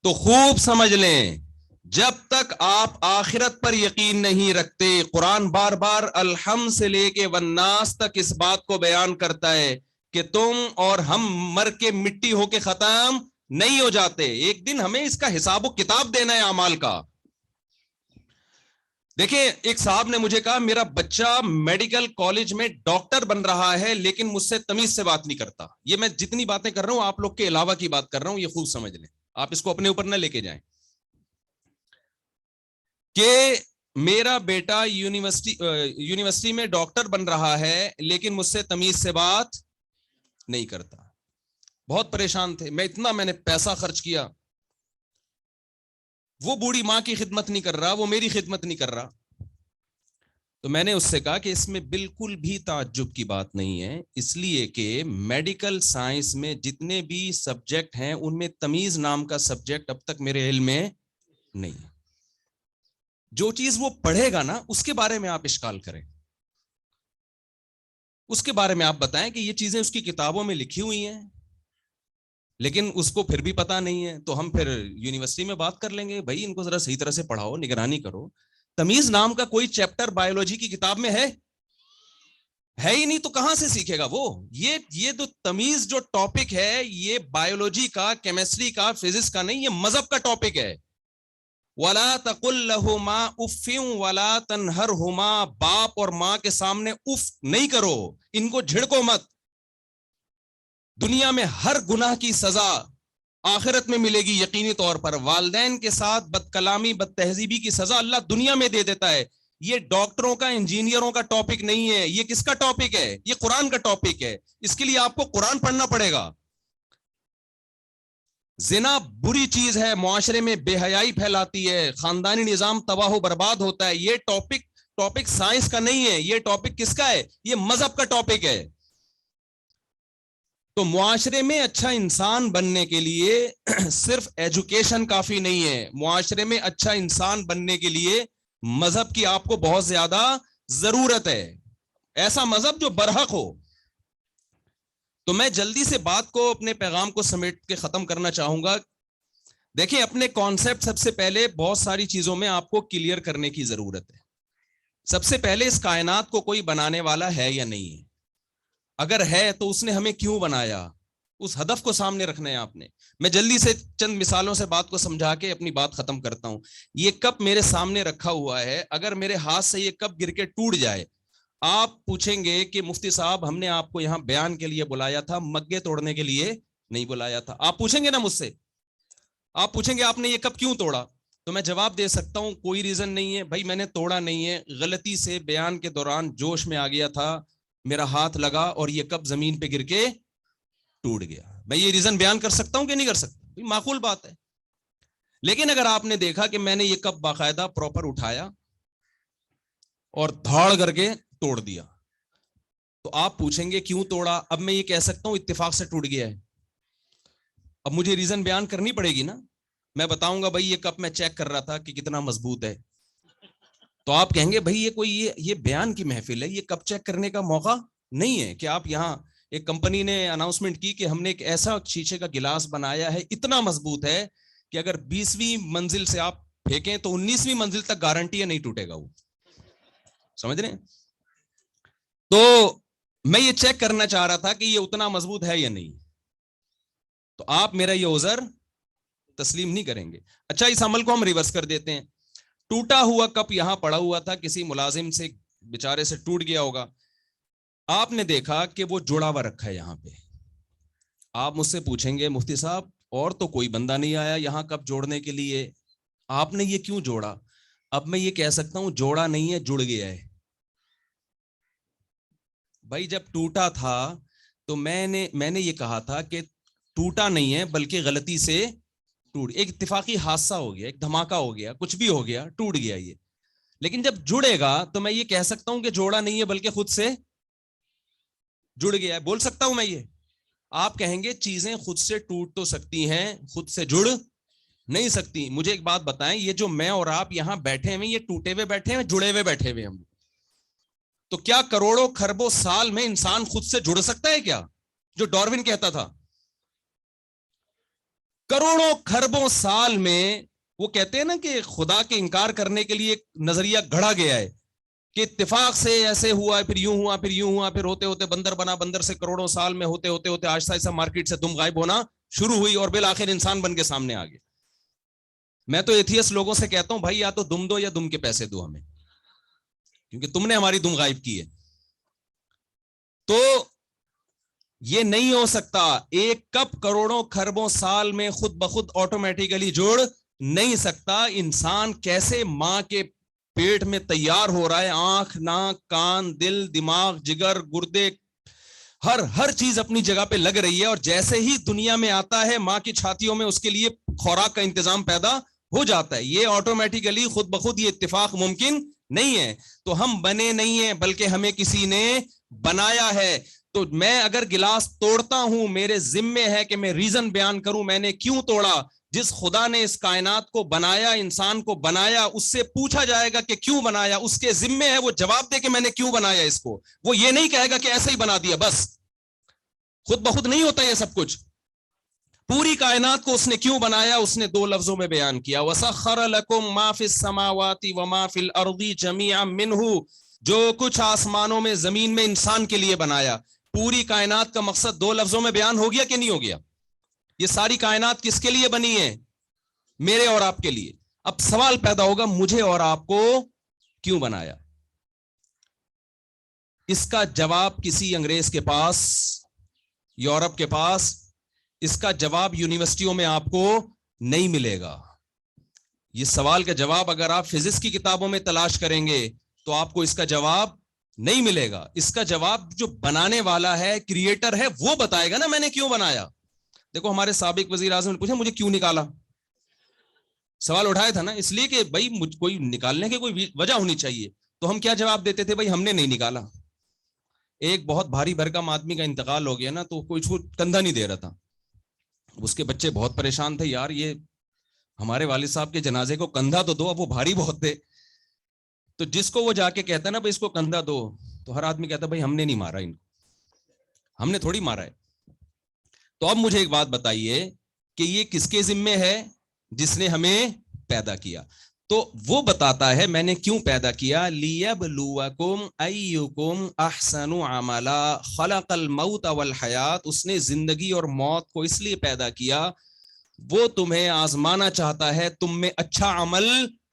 تو خوب سمجھ لیں, جب تک آپ آخرت پر یقین نہیں رکھتے, قرآن بار بار الحمد سے لے کے والناس تک اس بات کو بیان کرتا ہے کہ تم اور ہم مر کے مٹی ہو کے ختم نہیں ہو جاتے, ایک دن ہمیں اس کا حساب و کتاب دینا ہے اعمال کا. دیکھیں ایک صاحب نے مجھے کہا میرا بچہ میڈیکل کالج میں ڈاکٹر بن رہا ہے لیکن مجھ سے تمیز سے بات نہیں کرتا. یہ میں جتنی باتیں کر رہا ہوں آپ لوگ کے علاوہ کی بات کر رہا ہوں, یہ خوب سمجھ لیں, آپ اس کو اپنے اوپر نہ لے کے جائیں. کہ میرا بیٹا یونیورسٹی میں ڈاکٹر بن رہا ہے لیکن مجھ سے تمیز سے بات نہیں کرتا. بہت پریشان تھے, میں نے پیسہ خرچ کیا, وہ بوڑھی ماں کی خدمت نہیں کر رہا, وہ میری خدمت نہیں کر رہا. تو میں نے اس سے کہا کہ اس میں بالکل بھی تعجب کی بات نہیں ہے, اس لیے کہ میڈیکل سائنس میں جتنے بھی سبجیکٹ ہیں ان میں تمیز نام کا سبجیکٹ اب تک میرے علم میں نہیں ہے. جو چیز وہ پڑھے گا نا اس کے بارے میں آپ اشکال کریں, اس کے بارے میں آپ بتائیں کہ یہ چیزیں اس کی کتابوں میں لکھی ہوئی ہیں لیکن اس کو پھر بھی پتا نہیں ہے, تو ہم پھر یونیورسٹی میں بات کر لیں گے, بھائی ان کو ذرا صحیح طرح سے پڑھاؤ, نگرانی کرو. تمیز نام کا کوئی چیپٹر بایولوجی کی کتاب میں ہے ہی نہیں, تو کہاں سے سیکھے گا وہ؟ یہ تو تمیز جو ٹاپک ہے یہ بایولوجی کا, کیمسٹری کا, فزکس کا نہیں, یہ مذہب کا ٹاپک ہے. وَلَا تَقُلْ لَهُمَا اُفٍّ وَلَا تَنْهَرْهُمَا, باپ اور ماں کے سامنے اف نہیں کرو, ان کو جھڑکو مت. دنیا میں ہر گناہ کی سزا آخرت میں ملے گی یقینی طور پر. والدین کے ساتھ بد کلامی, بد تہذیبی کی سزا اللہ دنیا میں دے دیتا ہے. یہ ڈاکٹروں کا, انجینئروں کا ٹاپک نہیں ہے, یہ کس کا ٹاپک ہے؟ یہ قرآن کا ٹاپک ہے. اس کے لیے آپ کو قرآن پڑھنا پڑے گا. زنا بری چیز ہے, معاشرے میں بے حیائی پھیلاتی ہے, خاندانی نظام تباہ و برباد ہوتا ہے. یہ ٹاپک سائنس کا نہیں ہے, یہ ٹاپک کس کا ہے؟ یہ مذہب کا ٹاپک ہے. تو معاشرے میں اچھا انسان بننے کے لیے صرف ایجوکیشن کافی نہیں ہے, معاشرے میں اچھا انسان بننے کے لیے مذہب کی آپ کو بہت زیادہ ضرورت ہے, ایسا مذہب جو برحق ہو. تو میں جلدی سے بات کو, اپنے پیغام کو سمیٹ کے ختم کرنا چاہوں گا. دیکھیں اپنے کانسیپٹ سب سے پہلے بہت ساری چیزوں میں آپ کو کلیئر کرنے کی ضرورت ہے. سب سے پہلے اس کائنات کو کوئی بنانے والا ہے یا نہیں ہے؟ اگر ہے تو اس نے ہمیں کیوں بنایا, اس ہدف کو سامنے رکھنا ہے آپ نے. میں جلدی سے چند مثالوں سے بات کو سمجھا کے اپنی بات ختم کرتا ہوں. یہ کپ میرے سامنے رکھا ہوا ہے, اگر میرے ہاتھ سے یہ کپ گر کے ٹوٹ جائے, آپ پوچھیں گے کہ مفتی صاحب ہم نے آپ کو یہاں بیان کے لیے بلایا تھا, مگے توڑنے کے لیے نہیں بلایا تھا. آپ پوچھیں گے نا مجھ سے, آپ پوچھیں گے آپ نے یہ کپ کیوں توڑا, تو میں جواب دے سکتا ہوں کوئی ریزن نہیں ہے بھائی, میں نے توڑا نہیں ہے, غلطی سے بیان کے دوران جوش میں آ گیا تھا, میرا ہاتھ لگا اور یہ کپ زمین پہ گر کے ٹوٹ گیا. میں یہ ریزن بیان کر سکتا ہوں کہ نہیں کر سکتا؟ معقول بات ہے. لیکن اگر آپ نے دیکھا کہ میں نے یہ کپ باقاعدہ پراپر اٹھایا, اور دھاڑ کر کے توڑ دیا. تو آپ پوچھیں گے کیوں توڑا؟ اب میں یہ کہہ سکتا ہوں اتفاق سے ٹوٹ گیا ہے. اب مجھے ریزن بیان کرنی پڑے گی نا. میں بتاؤں گا بھائی یہ کپ میں چیک کر رہا تھا کہ کتنا مضبوط ہے, تو آپ کہیں گے بھائی یہ کوئی یہ بیان کی محفل ہے, یہ کپ چیک کرنے کا موقع نہیں ہے کہ آپ یہاں. ایک کمپنی نے اناؤنسمنٹ کی کہ ہم نے ایک ایسا شیشے کا گلاس بنایا ہے اتنا مضبوط ہے کہ اگر 20ویں منزل سے آپ پھینکیں تو 19ویں منزل تک گارنٹی ہے نہیں ٹوٹے گا. وہ سمجھ رہے ہیں؟ تو میں یہ چیک کرنا چاہ رہا تھا کہ یہ اتنا مضبوط ہے یا نہیں. تو آپ میرا یہ عذر تسلیم نہیں کریں گے. اچھا اس عمل کو ہم ریورس کر دیتے ہیں. ٹوٹا ہوا کپ یہاں پڑا ہوا تھا, کسی ملازم سے بیچارے سے ٹوٹ گیا ہوگا. آپ نے دیکھا کہ وہ جڑا ہوا رکھا ہے یہاں پہ. آپ مجھ سے پوچھیں گے مفتی صاحب اور تو کوئی بندہ نہیں آیا یہاں کپ جوڑنے کے لیے, آپ نے یہ کیوں جوڑا؟ اب میں یہ کہہ سکتا ہوں جوڑا نہیں ہے, جڑ گیا ہے. بھائی جب ٹوٹا تھا تو میں نے یہ کہا تھا کہ ٹوٹا نہیں ہے بلکہ غلطی سے ٹوٹ, ایک اتفاقی حادثہ ہو گیا, ایک دھماکہ ہو گیا, کچھ بھی ہو گیا, ٹوٹ گیا یہ. لیکن جب جڑے گا تو میں یہ کہہ سکتا ہوں کہ جوڑا نہیں ہے بلکہ خود سے جڑ گیا ہے. بول سکتا ہوں میں یہ. آپ کہیں گے چیزیں خود سے ٹوٹ تو سکتی ہیں, خود سے جڑ نہیں سکتی. مجھے ایک بات بتائیں, یہ جو میں اور آپ یہاں بیٹھے ہیں یہ ٹوٹے ہوئے بیٹھے ہیں, جڑے ہوئے بیٹھے ہوئے ہم؟ تو کیا کروڑوں کھربوں سال میں انسان خود سے جڑ سکتا ہے کیا؟ جو ڈاروین کہتا تھا کروڑوں کھربوں سال میں, وہ کہتے ہیں نا کہ خدا کے انکار کرنے کے لیے ایک نظریہ گھڑا گیا ہے کہ اتفاق سے ایسے ہوا, پھر یوں ہوا, پھر یوں ہوا, پھر ہوتے ہوتے بندر بنا, بندر سے کروڑوں سال میں ہوتے ہوتے آہستہ آہستہ مارکیٹ سے دم غائب ہونا شروع ہوئی اور بالآخر انسان بن کے سامنے آ گیا. میں تو ایتھیس لوگوں سے کہتا ہوں بھائی یا تو دم دو یا دم کے پیسے دو ہمیں, کیونکہ تم نے ہماری دم غائب کی ہے. تو یہ نہیں ہو سکتا. ایک کپ کروڑوں کھربوں سال میں خود بخود آٹومیٹیکلی جڑ نہیں سکتا. انسان کیسے ماں کے پیٹ میں تیار ہو رہا ہے, آنکھ, ناک, کان, دل, دماغ, جگر, گردے, ہر چیز اپنی جگہ پہ لگ رہی ہے, اور جیسے ہی دنیا میں آتا ہے ماں کی چھاتیوں میں اس کے لیے خوراک کا انتظام پیدا ہو جاتا ہے. یہ آٹومیٹیکلی خود بخود یہ اتفاق ممکن نہیں ہے. تو ہم بنے نہیں ہیں بلکہ ہمیں کسی نے بنایا ہے. تو میں اگر گلاس توڑتا ہوں میرے ذمے ہے کہ میں ریزن بیان کروں میں نے کیوں توڑا. جس خدا نے اس کائنات کو بنایا, انسان کو بنایا, اس سے پوچھا جائے گا کہ کیوں بنایا, اس کے ذمے ہے وہ جواب دے کہ میں نے کیوں بنایا اس کو. وہ یہ نہیں کہے گا کہ ایسے ہی بنا دیا بس. خود بخود نہیں ہوتا یہ سب کچھ. پوری کائنات کو اس نے کیوں بنایا, اس نے 2 لفظوں میں بیان کیا, وَسَخَّرَ لَكُم مَا فِي السَّمَاوَاتِ وَمَا فِي الْأَرْضِ جَمِيعًا مِّنْهُ. جو کچھ آسمانوں میں زمین میں انسان کے لیے بنایا. پوری کائنات کا مقصد 2 لفظوں میں بیان ہو گیا کہ نہیں ہو گیا؟ یہ ساری کائنات کس کے لیے بنی ہے؟ میرے اور آپ کے لیے. اب سوال پیدا ہوگا مجھے اور آپ کو کیوں بنایا؟ اس کا جواب کسی انگریز کے پاس, یورپ کے پاس, اس کا جواب یونیورسٹیوں میں آپ کو نہیں ملے گا. یہ سوال کا جواب اگر آپ فزکس کی کتابوں میں تلاش کریں گے تو آپ کو اس کا جواب نہیں ملے گا. اس کا جواب جو بنانے والا ہے, کریٹر ہے, وہ بتائے گا نا میں نے کیوں بنایا. دیکھو ہمارے سابق وزیر اعظم نے پوچھا مجھے کیوں نکالا, سوال اٹھایا تھا نا, اس لیے کہ بھائی کوئی نکالنے کی کوئی وجہ ہونی چاہیے. تو ہم کیا جواب دیتے تھے؟ بھائی ہم نے نہیں نکالا. ایک بہت بھاری بھرکم آدمی کا انتقال ہو گیا نا, تو کوئی اس کو کندھا نہیں دے رہا تھا. اس کے بچے بہت پریشان تھے, یار یہ ہمارے والد صاحب کے جنازے کو کندھا تو دو. اب وہ بھاری بہت تھے, تو جس کو وہ جا کے کہتا نا بھائی اس کو کندھا دو, تو ہر آدمی کہتا بھائی ہم نے نہیں مارا ان کو, ہم نے تھوڑی مارا ہے. تو اب مجھے ایک بات بتائیے کہ یہ کس کے ذمے ہے؟ جس نے ہمیں پیدا کیا. تو وہ بتاتا ہے میں نے کیوں پیدا کیا. لیبلوکم ایکم احسن عملا خلق الموت والحیات. اس نے زندگی اور موت کو اس لیے پیدا کیا, وہ تمہیں آزمانا چاہتا ہے تم میں اچھا عمل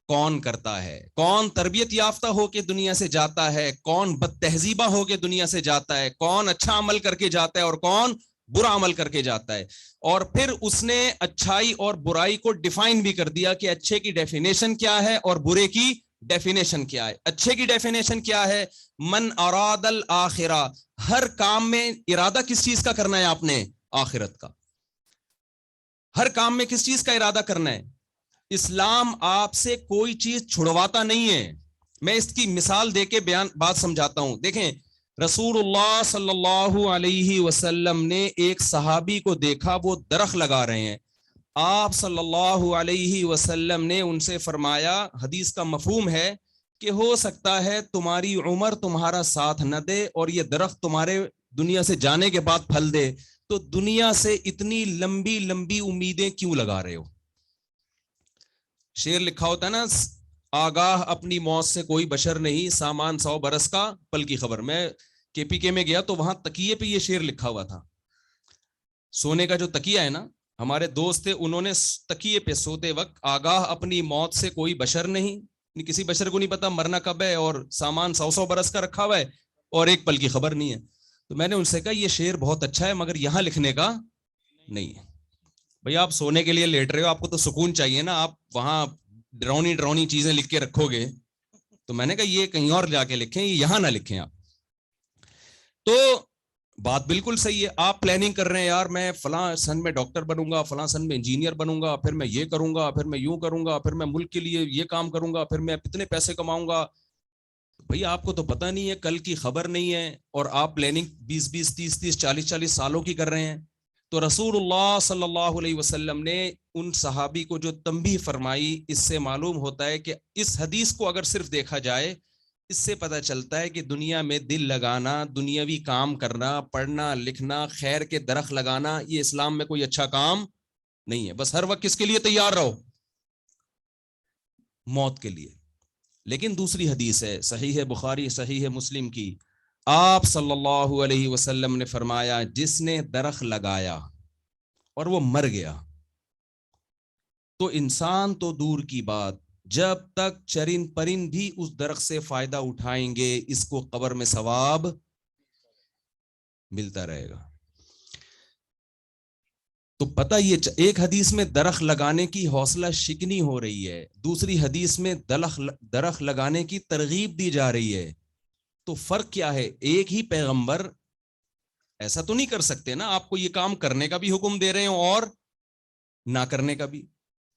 کون کرتا ہے, کون تربیت یافتہ ہو کے دنیا سے جاتا ہے, کون بد تہذیبہ ہو کے دنیا سے جاتا ہے, کون اچھا عمل کر کے جاتا ہے اور کون برا عمل کر کے جاتا ہے. اور پھر اس نے اچھائی اور برائی کو ڈیفائن بھی کر دیا کہ اچھے کی ڈیفینیشن کیا ہے اور برے کی ڈیفینیشن کیا ہے. اچھے کی ڈیفینیشن کیا ہے؟ من اراد الاخرہ. ہر کام میں ارادہ کس چیز کا کرنا ہے آپ نے؟ آخرت کا. ہر کام میں کس چیز کا ارادہ کرنا ہے؟ اسلام آپ سے کوئی چیز چھڑواتا نہیں ہے. میں اس کی مثال دے کے بات سمجھاتا ہوں. دیکھیں رسول اللہ صلی اللہ علیہ وسلم نے ایک صحابی کو دیکھا, وہ درخت لگا رہے ہیں. آپ صلی اللہ علیہ وسلم نے ان سے فرمایا, حدیث کا مفہوم ہے کہ ہو سکتا ہے تمہاری عمر تمہارا ساتھ نہ دے اور یہ درخت تمہارے دنیا سے جانے کے بعد پھل دے, تو دنیا سے اتنی لمبی لمبی امیدیں کیوں لگا رہے ہو؟ شعر لکھا ہوتا ہے نا, آگاہ اپنی موت سے کوئی بشر نہیں, سامان 100 برس کا پل کی خبر. میں KPK میں گیا تو وہاں تکیے پہ یہ شعر لکھا ہوا تھا. سونے کا جو تکیہ ہے نا, ہمارے دوست تھے, انہوں نے تکیے پہ سوتے وقت آگاہ اپنی موت سے کوئی بشر نہیں, کسی بشر کو نہیں پتا مرنا کب ہے, اور سامان 100 برس کا رکھا ہوا ہے اور ایک پل کی خبر نہیں ہے. تو میں نے ان سے کہا یہ شعر بہت اچھا ہے مگر یہاں لکھنے کا نہیں ہے. بھئی آپ سونے کے لیے لیٹ رہے ہو, آپ کو تو سکون چاہیے نا, آپ وہاں ڈرونی چیزیں لکھ کے رکھو گے. تو میں نے کہا یہ کہیں اور جا کے لکھیں, یہاں نہ لکھیں آپ. تو بات بالکل صحیح ہے, آپ پلاننگ کر رہے ہیں یار میں فلاں سن میں ڈاکٹر بنوں گا, فلاں سن میں انجینئر بنوں گا, پھر میں یہ کروں گا, پھر میں یوں کروں گا, پھر میں ملک کے لیے یہ کام کروں گا, پھر میں اتنے پیسے کماؤں گا. بھئی آپ کو تو پتہ نہیں ہے, کل کی خبر نہیں ہے, اور آپ پلاننگ 20 30 40 سالوں کی کر رہے ہیں. تو رسول اللہ صلی اللہ علیہ وسلم نے ان صحابی کو جو تنبیہ فرمائی, اس سے معلوم ہوتا ہے کہ اس حدیث کو اگر صرف دیکھا جائے, اس سے پتہ چلتا ہے کہ دنیا میں دل لگانا, دنیاوی کام کرنا, پڑھنا لکھنا, خیر کے درخت لگانا, یہ اسلام میں کوئی اچھا کام نہیں ہے. بس ہر وقت کس کے لیے تیار رہو؟ موت کے لیے. لیکن دوسری حدیث ہے, صحیح ہے بخاری صحیح ہے مسلم کی, آپ صلی اللہ علیہ وسلم نے فرمایا جس نے درخت لگایا اور وہ مر گیا, تو انسان تو دور کی بات, جب تک چرند پرند بھی اس درخت سے فائدہ اٹھائیں گے, اس کو قبر میں ثواب ملتا رہے گا. تو پتہ یہ ایک حدیث میں درخت لگانے کی حوصلہ شکنی ہو رہی ہے, دوسری حدیث میں درخت لگانے کی ترغیب دی جا رہی ہے. تو فرق کیا ہے؟ ایک ہی پیغمبر ایسا تو نہیں کر سکتے نا, آپ کو یہ کام کرنے کا بھی حکم دے رہے ہیں اور نہ کرنے کا بھی.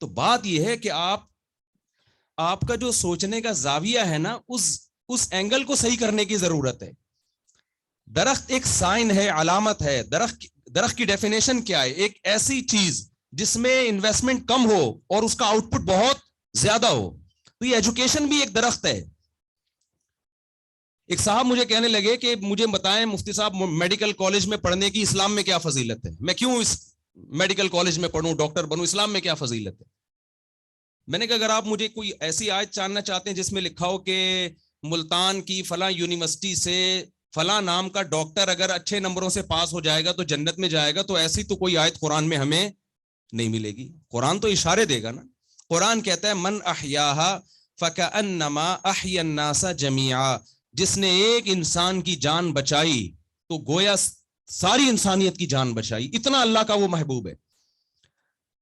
تو بات یہ ہے کہ آپ کا جو سوچنے کا زاویہ ہے نا, اس اینگل کو صحیح کرنے کی ضرورت ہے. درخت ایک سائن ہے, علامت ہے. درخت کی ڈیفینیشن کیا ہے؟ ایک ایسی چیز جس میں انویسٹمنٹ کم ہو اور اس کا آؤٹ پٹ بہت زیادہ ہو. تو یہ ایجوکیشن بھی ایک درخت ہے. ایک صاحب مجھے کہنے لگے کہ مجھے بتائیں مفتی صاحب, میڈیکل کالج میں پڑھنے کی اسلام میں کیا فضیلت ہے؟ میں کیوں اس میڈیکل کالج میں پڑھوں, ڈاکٹر بنوں, اسلام میں کیا فضیلت ہے؟ میں نے کہا اگر آپ مجھے کوئی ایسی آیت جاننا چاہتے ہیں جس میں لکھا ہو کہ ملتان کی فلاں یونیورسٹی سے فلاں نام کا ڈاکٹر اگر اچھے نمبروں سے پاس ہو جائے گا تو جنت میں جائے گا, تو ایسی تو کوئی آیت قرآن میں ہمیں نہیں ملے گی. قرآن تو اشارے دے گا نا. قرآن کہتا ہے من احیاہا فکأنما احیا الناس جمیعا, جس نے ایک انسان کی جان بچائی تو گویا ساری انسانیت کی جان بچائی. اتنا اللہ کا وہ محبوب ہے.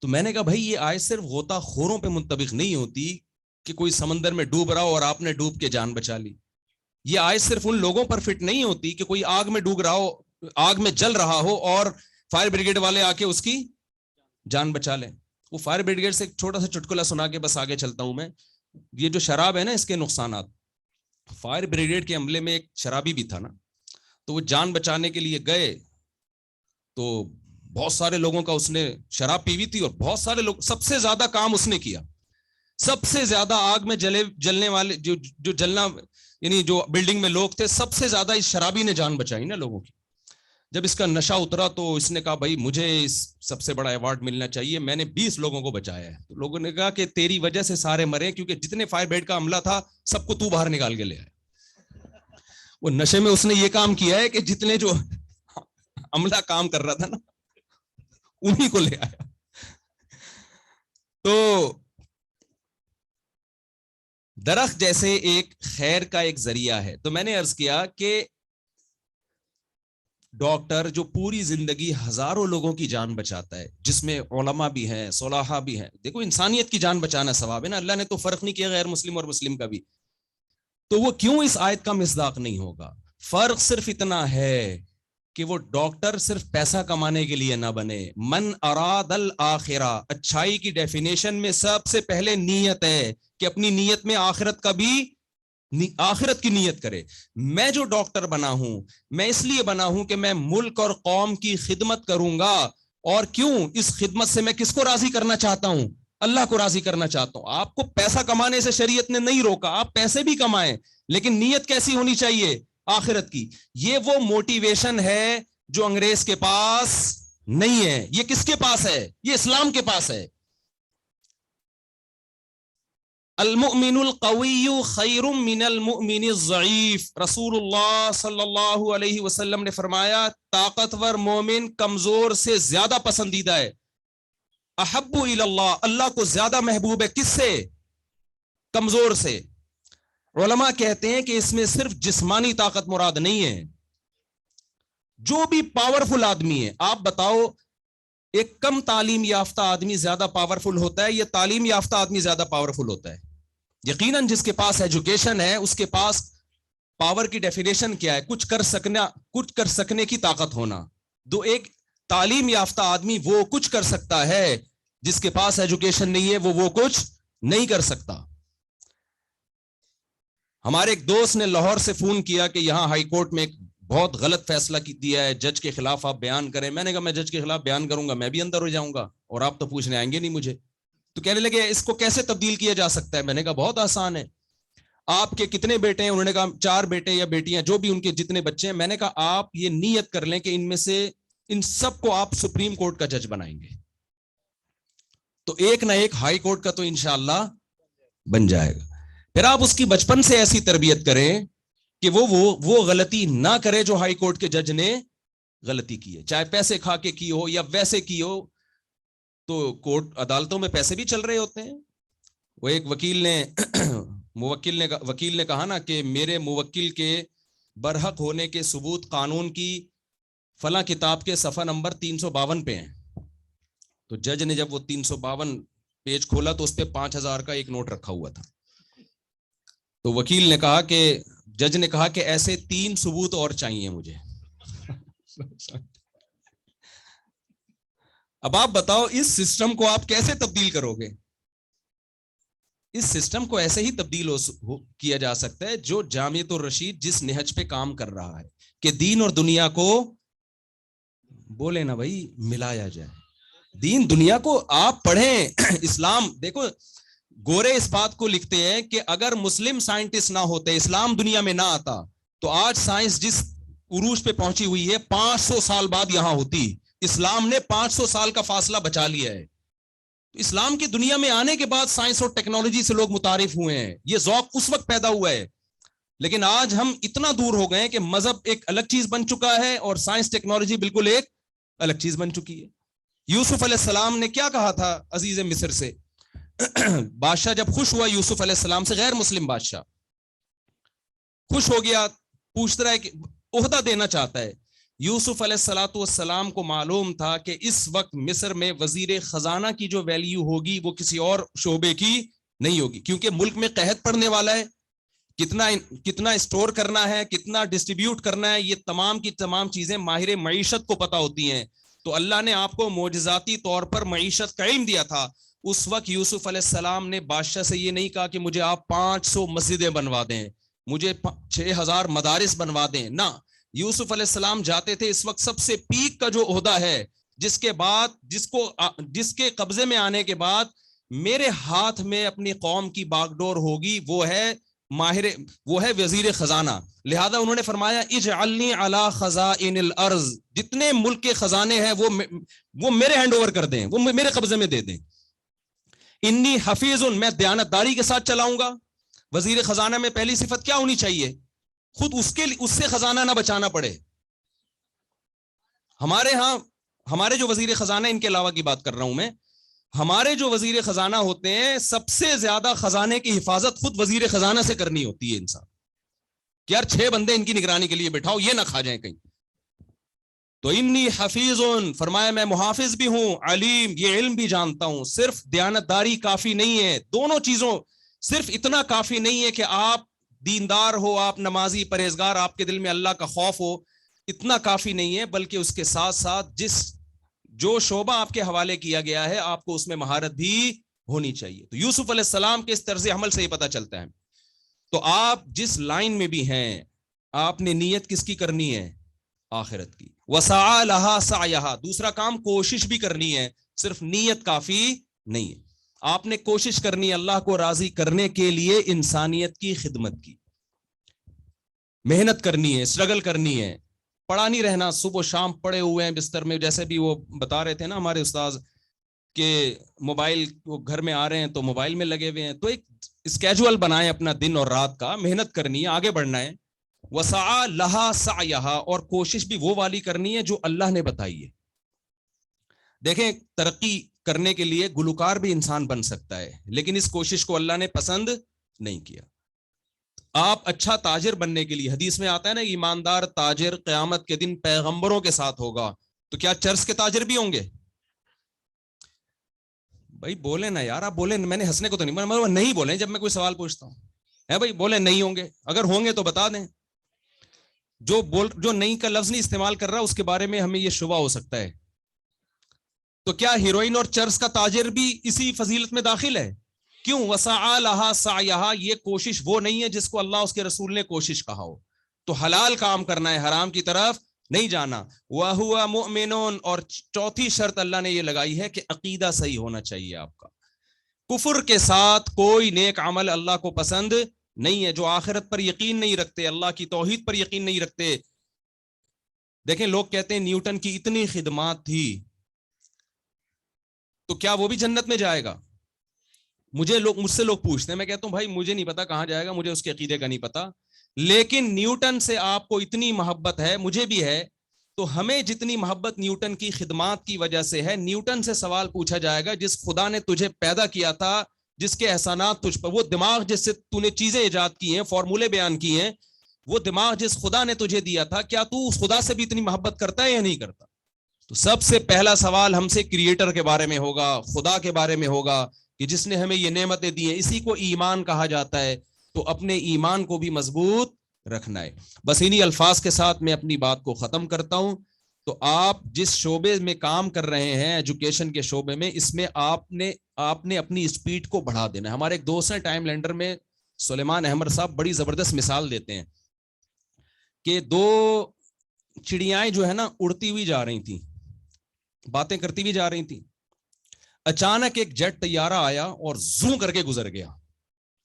تو میں نے کہا بھائی یہ آیت صرف غوطہ خوروں پہ منطبق نہیں ہوتی کہ کوئی سمندر میں ڈوب رہا ہو اور آپ نے ڈوب کے جان بچا لی. یہ آیت صرف ان لوگوں پر فٹ نہیں ہوتی کہ کوئی آگ میں ڈوب رہا ہو, آگ میں جل رہا ہو اور فائر بریگیڈ والے آ کے اس کی جان بچا لیں. وہ فائر بریگیڈ سے ایک چھوٹا سا چٹکلا سنا کے بس آگے چلتا ہوں میں. یہ جو شراب ہے نا, اس کے نقصانات. فائر بریگیڈ کے عملے میں ایک شرابی بھی تھا نا, تو وہ جان بچانے کے لیے گئے تو بہت سارے لوگوں کا اس نے شراب پی ہوئی تھی, اور بہت سارے لوگ, سب سے زیادہ کام اس نے کیا, سب سے زیادہ آگ میں جلنے والے جو جلنا یعنی جو بلڈنگ میں لوگ تھے, سب سے زیادہ اس شرابی نے جان بچائی نا لوگوں کی. جب اس کا نشہ اترا تو اس نے کہا بھائی مجھے اس سب سے بڑا ایوارڈ ملنا چاہیے, میں نے 20 لوگوں کو بچایا ہے. تو لوگوں نے کہا کہ تیری وجہ سے سارے مرے, کیونکہ جتنے فائر بریگیڈ کا عملہ تھا سب کو تو باہر نکال کے لے آیا. وہ نشے میں اس نے یہ کام کیا ہے کہ جتنے جو عملہ کام کر رہا تھا نا انہی کو لے آیا. تو درخت جیسے ایک خیر کا ایک ذریعہ ہے. تو میں نے عرض کیا کہ ڈاکٹر جو پوری زندگی ہزاروں لوگوں کی جان بچاتا ہے, جس میں علماء بھی ہیں, صلحاء بھی ہیں, دیکھو انسانیت کی جان بچانا ثواب ہے نا, اللہ نے تو فرق نہیں کیا غیر مسلم اور مسلم کا بھی. تو وہ کیوں اس آیت کا مصداق نہیں ہوگا؟ فرق صرف اتنا ہے کہ وہ ڈاکٹر صرف پیسہ کمانے کے لیے نہ بنے. من اراد الآخرہ, اچھائی کی ڈیفینیشن میں سب سے پہلے نیت ہے کہ اپنی نیت میں آخرت کا بھی آخرت کی نیت کرے. میں جو ڈاکٹر بنا ہوں میں اس لیے بنا ہوں کہ میں ملک اور قوم کی خدمت کروں گا. اور کیوں؟ اس خدمت سے میں کس کو راضی کرنا چاہتا ہوں؟ اللہ کو راضی کرنا چاہتا ہوں. آپ کو پیسہ کمانے سے شریعت نے نہیں روکا, آپ پیسے بھی کمائیں, لیکن نیت کیسی ہونی چاہیے؟ آخرت کی. یہ وہ موٹیویشن ہے جو انگریز کے پاس نہیں ہے. یہ کس کے پاس ہے؟ یہ اسلام کے پاس ہے. المؤمن القوی خیر من المؤمن الضعیف. رسول اللہ صلی اللہ علیہ وسلم نے فرمایا طاقتور مومن کمزور سے زیادہ پسندیدہ ہے. احب الی اللہ, اللہ کو زیادہ محبوب ہے. کس سے؟ کمزور سے. علماء کہتے ہیں کہ اس میں صرف جسمانی طاقت مراد نہیں ہے. جو بھی پاورفل آدمی ہے, آپ بتاؤ ایک کم تعلیم یافتہ آدمی زیادہ پاورفل ہوتا ہے یا تعلیم یافتہ آدمی زیادہ پاورفل ہوتا ہے؟ یقیناً جس کے پاس ایجوکیشن ہے اس کے پاس پاور کی ڈیفینیشن کیا ہے؟ کچھ کر سکنے کی طاقت ہونا. دو ایک تعلیم یافتہ آدمی وہ کچھ کر سکتا ہے, جس کے پاس ایجوکیشن نہیں ہے وہ کچھ نہیں کر سکتا. ہمارے ایک دوست نے لاہور سے فون کیا کہ یہاں ہائی کورٹ میں ایک بہت غلط فیصلہ دیا ہے, جج کے خلاف آپ بیان کریں. میں نے کہا میں جج کے خلاف بیان کروں گا میں بھی اندر ہو جاؤں گا اور آپ تو پوچھنے آئیں گے نہیں مجھے. تو کہنے لگے اس کو کیسے تبدیل کیا جا سکتا ہے؟ میں نے کہا بہت آسان ہے. آپ کے کتنے بیٹے ہیں؟ انہوں نے کہا 4 بیٹے یا بیٹیاں, جو بھی ان کے جتنے بچے ہیں. میں نے کہا آپ یہ نیت کر لیں کہ ان میں سے ان سب کو آپ سپریم کورٹ کا جج بنائیں گے, تو ایک نہ ایک ہائی کورٹ کا تو انشاءاللہ بن جائے گا. پھر آپ اس کی بچپن سے ایسی تربیت کریں کہ وہ غلطی نہ کرے جو ہائی کورٹ کے جج نے غلطی کی ہے, چاہے پیسے کھا کے کی ہو یا ویسے کی ہو. تو کورٹ عدالتوں میں پیسے بھی چل رہے ہوتے ہیں. وہ ایک وکیل نے کہا نا کہ میرے موکل کے برحق ہونے کے ثبوت قانون کی فلاں کتاب کے صفحہ نمبر 352 پہ ہیں. تو جج نے جب وہ 352 پیج کھولا تو اس پہ 5000 کا ایک نوٹ رکھا ہوا تھا. تو وکیل نے کہا کہ جج نے کہا کہ ایسے 3 ثبوت اور چاہیے مجھے. اب آپ بتاؤ اس سسٹم کو آپ کیسے تبدیل کرو گے؟ اس سسٹم کو ایسے ہی تبدیل کیا جا سکتا ہے جو جامعۃ الرشید جس نہج پہ کام کر رہا ہے کہ دین اور دنیا کو بولے نا بھائی ملایا جائے. دین دنیا کو آپ پڑھیں. اسلام دیکھو, گورے اس بات کو لکھتے ہیں کہ اگر مسلم سائنٹسٹ نہ ہوتے, اسلام دنیا میں نہ آتا, تو آج سائنس جس عروج پہ پہنچی ہوئی ہے 500 سال بعد یہاں ہوتی. اسلام نے 500 سال کا فاصلہ بچا لیا ہے. اسلام کی دنیا میں آنے کے بعد سائنس اور ٹیکنالوجی سے لوگ متعارف ہوئے ہیں. یہ ذوق اس وقت پیدا ہوا ہے. لیکن آج ہم اتنا دور ہو گئے کہ مذہب ایک الگ چیز بن چکا ہے اور سائنس ٹیکنالوجی بالکل ایک الگ چیز بن چکی ہے. یوسف علیہ السلام نے کیا کہا تھا عزیز مصر سے؟ بادشاہ جب خوش ہوا یوسف علیہ السلام سے, غیر مسلم بادشاہ خوش ہو گیا, پوچھتا رہا ہے کہ عہدہ دینا چاہتا ہے. یوسف علیہ السلام کو معلوم تھا کہ اس وقت مصر میں وزیر خزانہ کی جو ویلیو ہوگی وہ کسی اور شعبے کی نہیں ہوگی, کیونکہ ملک میں قحط پڑنے والا ہے. کتنا اسٹور کرنا ہے, کتنا ڈسٹریبیوٹ کرنا ہے, یہ تمام کی تمام چیزیں ماہر معیشت کو پتہ ہوتی ہیں. تو اللہ نے آپ کو معجزاتی طور پر معیشت کا علم دیا تھا. اس وقت یوسف علیہ السلام نے بادشاہ سے یہ نہیں کہا کہ مجھے آپ 500 مسجدیں بنوا دیں, مجھے 6000 مدارس بنوا دیں. نہ, یوسف علیہ السلام جاتے تھے اس وقت سب سے پیک کا جو عہدہ ہے, جس کے قبضے میں آنے کے بعد میرے ہاتھ میں اپنی قوم کی باغ ڈور ہوگی, وہ ہے وزیر خزانہ. لہذا انہوں نے فرمایا اجعلنی علی خزائن الارض, جتنے ملک کے خزانے ہیں وہ میرے ہینڈ اوور کر دیں, وہ میرے قبضے میں دے دیں. انی حفیظ, میں دیانتداری کے ساتھ چلاؤں گا. وزیر خزانہ میں پہلی صفت کیا ہونی چاہیے؟ خود اس سے خزانہ نہ بچانا پڑے. ہمارے جو وزیر خزانہ, ان کے علاوہ کی بات کر رہا ہوں میں, ہمارے جو وزیر خزانہ ہوتے ہیں سب سے زیادہ خزانے کی حفاظت خود وزیر خزانہ سے کرنی ہوتی ہے انسان, کہ یار 6 بندے ان کی نگرانی کے لیے بٹھاؤ, یہ نہ کھا جائیں کہیں. تو انی حفیظ, فرمایا میں محافظ بھی ہوں, علیم, یہ علم بھی جانتا ہوں. صرف دیانتداری کافی نہیں ہے, دونوں چیزوں, صرف اتنا کافی نہیں ہے کہ آپ دیندار ہو, آپ نمازی پرہیزگار, آپ کے دل میں اللہ کا خوف ہو, اتنا کافی نہیں ہے, بلکہ اس کے ساتھ ساتھ جو شعبہ آپ کے حوالے کیا گیا ہے آپ کو اس میں مہارت بھی ہونی چاہیے. تو یوسف علیہ السلام کے اس طرز عمل سے یہ پتہ چلتا ہے. تو آپ جس لائن میں بھی ہیں آپ نے نیت کس کی کرنی ہے؟ آخرت کی. وسعى لها سعيها, دوسرا کام کوشش بھی کرنی ہے, صرف نیت کافی نہیں ہے. آپ نے کوشش کرنی ہے اللہ کو راضی کرنے کے لیے انسانیت کی خدمت کی, محنت کرنی ہے, اسٹرگل کرنی ہے, پڑا نہیں رہنا صبح و شام پڑے ہوئے ہیں بستر میں. جیسے بھی وہ بتا رہے تھے نا ہمارے استاذ کہ موبائل وہ گھر میں آ رہے ہیں تو موبائل میں لگے ہوئے ہیں. تو ایک اسکیجول بنائیں اپنا دن اور رات کا, محنت کرنی ہے, آگے بڑھنا ہے. وسعى لها سعيها, اور کوشش بھی وہ والی کرنی ہے جو اللہ نے بتائی ہے. دیکھیں ترقی کرنے کے لیے گلوکار بھی انسان بن سکتا ہے, لیکن اس کوشش کو اللہ نے پسند نہیں کیا. آپ اچھا تاجر بننے کے لیے, حدیث میں آتا ہے نا ایماندار تاجر قیامت کے دن پیغمبروں کے ساتھ ہوگا. تو کیا چرس کے تاجر بھی ہوں گے؟ بھائی بولے نا یار, آپ بولے, میں نے ہنسنے کو تو نہیں بولے جب میں کوئی سوال پوچھتا ہوں, ہے بھائی بولے نہیں ہوں گے, اگر ہوں گے تو بتا دیں. جو نہیں کا لفظ نہیں استعمال کر رہا اس کے بارے میں ہمیں یہ شبہ ہو سکتا ہے. تو کیا ہیروئن اور چرس کا تاجر بھی اسی فضیلت میں داخل ہے؟ کیوں؟ وسعى لها سعيها, یہ کوشش وہ نہیں ہے جس کو اللہ اس کے رسول نے کوشش کہا ہو. تو حلال کام کرنا ہے, حرام کی طرف نہیں جانا. وَهُوَ مُؤْمِنٌ, اور چوتھی شرط اللہ نے یہ لگائی ہے کہ عقیدہ صحیح ہونا چاہیے آپ کا. کفر کے ساتھ کوئی نیک عمل اللہ کو پسند نہیں ہے. جو آخرت پر یقین نہیں رکھتے, اللہ کی توحید پر یقین نہیں رکھتے. دیکھیں لوگ کہتے ہیں نیوٹن کی اتنی خدمات تھی تو کیا وہ بھی جنت میں جائے گا؟ مجھ سے لوگ پوچھتے ہیں, میں کہتا ہوں بھائی مجھے نہیں پتا کہاں جائے گا, مجھے اس کے عقیدے کا نہیں پتا, لیکن نیوٹن سے آپ کو اتنی محبت ہے, مجھے بھی ہے, تو ہمیں جتنی محبت نیوٹن کی خدمات کی وجہ سے ہے, نیوٹن سے سوال پوچھا جائے گا جس خدا نے تجھے پیدا کیا تھا, جس کے احسانات تجھ پر, وہ دماغ جس سے تو نے چیزیں ایجاد کی ہیں, فارمولے بیان کی ہیں, وہ دماغ جس خدا نے تجھے دیا تھا, کیا تو اس خدا سے بھی اتنی محبت کرتا ہے یا نہیں کرتا؟ تو سب سے پہلا سوال ہم سے کریٹر کے بارے میں ہوگا, خدا کے بارے میں ہوگا کہ جس نے ہمیں یہ نعمتیں دی ہیں. اسی کو ایمان کہا جاتا ہے. تو اپنے ایمان کو بھی مضبوط رکھنا ہے. بس انہی الفاظ کے ساتھ میں اپنی بات کو ختم کرتا ہوں. تو آپ جس شعبے میں کام کر رہے ہیں, ایجوکیشن کے شعبے میں, اس میں آپ نے اپنی اسپیڈ کو بڑھا دینا ہے. ہمارے ایک دوست ہیں ٹائم لینڈر میں, سلیمان احمد صاحب, بڑی زبردست مثال دیتے ہیں کہ 2 چڑیائیں جو ہے نا اڑتی ہوئی جا رہی تھیں, باتیں کرتی ہوئی جا رہی تھیں. اچانک ایک جیٹ طیارہ آیا اور زوں کر کے گزر گیا.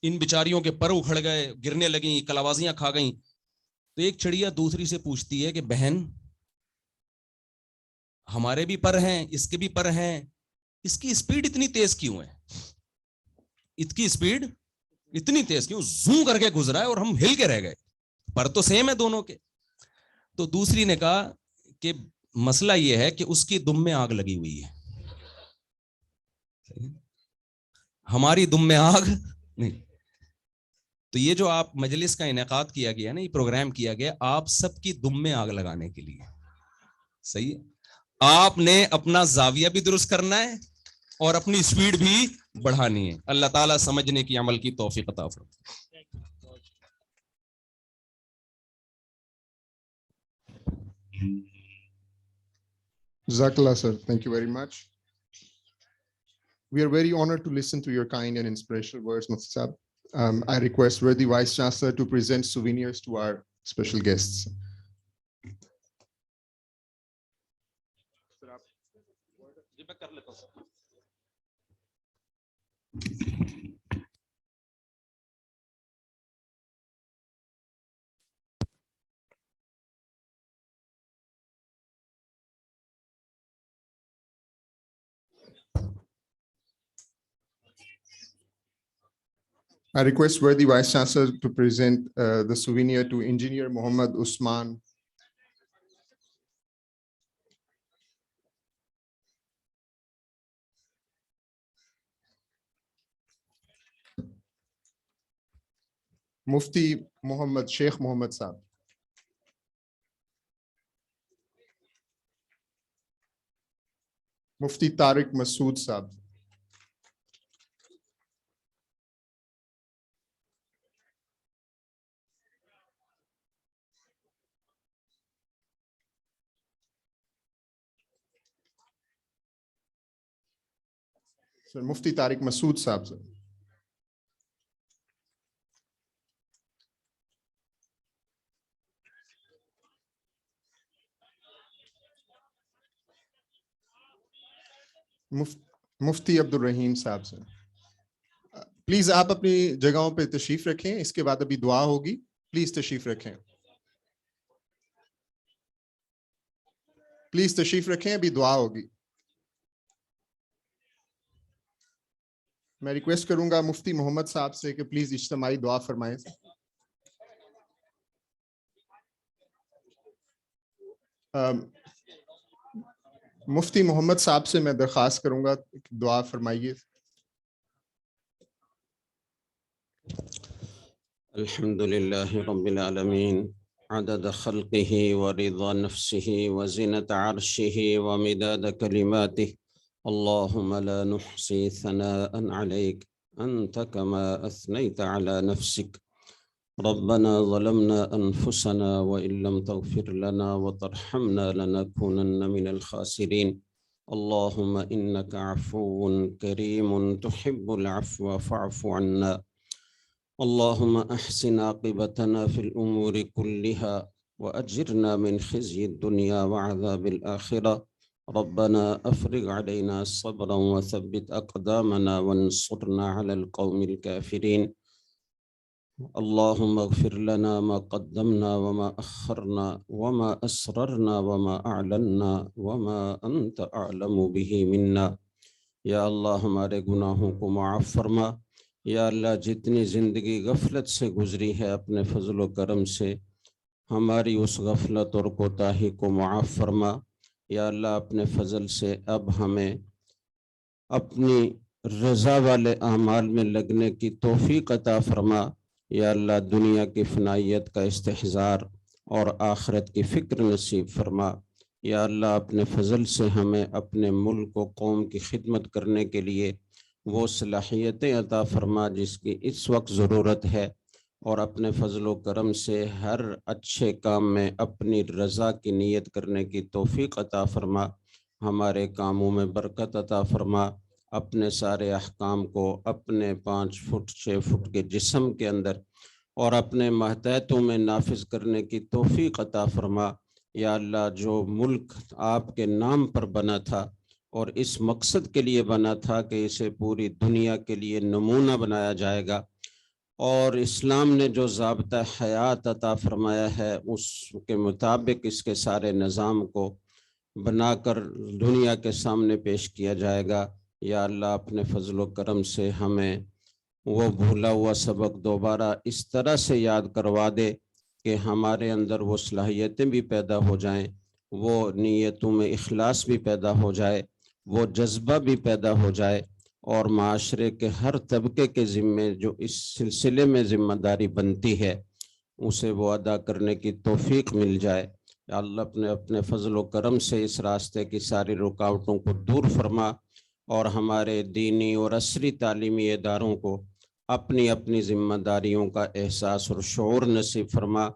ان بیچاریوں کے پر اکھڑ گئے, گرنے لگیں, کلاوازیاں کھا گئیں. تو ایک چڑیا دوسری سے پوچھتی ہے کہ بہن ہمارے بھی پر ہیں, اس کے بھی پر ہیں, اس کی اسپیڈ اتنی تیز کیوں ہے؟ اس کی اسپیڈ اتنی تیز کیوں, زوں کر کے گزرا ہے اور ہم ہل کے رہ گئے, پر تو سیم ہے دونوں کے. تو دوسری نے کہا کہ مسئلہ یہ ہے کہ اس کی دم میں آگ لگی ہوئی ہے, ہماری دم میں آگ نہیں. تو یہ جو آپ مجلس کا انعقاد کیا گیا نا, یہ پروگرام کیا گیا آپ سب کی دم میں آگ لگانے کے لیے. صحیح ہے, آپ نے اپنا زاویہ بھی درست کرنا ہے اور اپنی سپیڈ بھی بڑھانی ہے. اللہ تعالیٰ سمجھنے کی, عمل کی توفیق عطا فرمائے. Jazakallah, sir. Thank you very much. We are very honored to listen to your kind and inspirational words, Mufti Sahab. I request worthy Vice Chancellor to present souvenirs to our special guests. I request worthy Vice Chancellor to present the souvenir to Engineer Muhammad Usman. Mufti Muhammad Sheikh Muhammad Saab. Mufti Tariq Masood Saab. Sir, Mufti Tariq Masood Saab, sir. مفتی عبدالرحیم صاحب سے please آپ اپنی جگہوں پہ تشریف رکھیں، اس کے بعد ابھی دعا ہوگی، پلیز تشریف رکھیں، پلیز تشریف رکھیں، ابھی دعا ہوگی۔ میں ریکویسٹ کروں گا مفتی محمد صاحب سے کہ پلیز اجتماعی دعا فرمائیں۔ مفتی محمد صاحب سے میں درخواست کروں گا دعا فرمائیے۔ الحمد لله رب العالمين عدد خلقه ورضا نفسه وزنة عرشه ومداد كلماته اللهم لا نحصي ثناء عليك أنت كما أثنيت على نفسك ربنا ظلمنا أنفسنا وإن لم تغفر لنا وترحمنا لنكونن من الخاسرين اللهم إنك عفو كريم تحب العفو فاعف عنا اللهم أحسن عاقبتنا في الأمور كلها وأجرنا من خزي الدنيا وعذاب الآخرة ربنا أفرغ علينا صبرا وثبت أقدامنا وانصرنا على القوم الكافرين اللهم اغفر لنا ما قدمنا وما أخرنا وما أسررنا وما أعلنا وما أنت أعلم به منا یا اللہ ہمارے گناہوں کو معاف فرما۔ یا اللہ جتنی زندگی غفلت سے گزری ہے اپنے فضل و کرم سے ہماری اس غفلت اور کوتاہی کو معاف فرما۔ یا اللہ اپنے فضل سے اب ہمیں اپنی رضا والے اعمال میں لگنے کی توفیق عطا فرما۔ یا اللہ دنیا کی فنائیت کا استحضار اور آخرت کی فکر نصیب فرما۔ یا اللہ اپنے فضل سے ہمیں اپنے ملک و قوم کی خدمت کرنے کے لیے وہ صلاحیتیں عطا فرما جس کی اس وقت ضرورت ہے، اور اپنے فضل و کرم سے ہر اچھے کام میں اپنی رضا کی نیت کرنے کی توفیق عطا فرما۔ ہمارے کاموں میں برکت عطا فرما۔ اپنے سارے احکام کو اپنے 5 فٹ 6 فٹ کے جسم کے اندر اور اپنے ماتحتوں میں نافذ کرنے کی توفیق عطا فرما۔ یا اللہ جو ملک آپ کے نام پر بنا تھا اور اس مقصد کے لیے بنا تھا کہ اسے پوری دنیا کے لیے نمونہ بنایا جائے گا، اور اسلام نے جو ضابطہ حیات عطا فرمایا ہے اس کے مطابق اس کے سارے نظام کو بنا کر دنیا کے سامنے پیش کیا جائے گا۔ یا اللہ اپنے فضل و کرم سے ہمیں وہ بھولا ہوا سبق دوبارہ اس طرح سے یاد کروا دے کہ ہمارے اندر وہ صلاحیتیں بھی پیدا ہو جائیں، وہ نیتوں میں اخلاص بھی پیدا ہو جائے، وہ جذبہ بھی پیدا ہو جائے، اور معاشرے کے ہر طبقے کے ذمے جو اس سلسلے میں ذمہ داری بنتی ہے اسے وہ ادا کرنے کی توفیق مل جائے۔ یا اللہ اپنے فضل و کرم سے اس راستے کی ساری رکاوٹوں کو دور فرما، اور ہمارے دینی اور عصری تعلیمی اداروں کو اپنی اپنی ذمہ داریوں کا احساس اور شعور نصیب فرما۔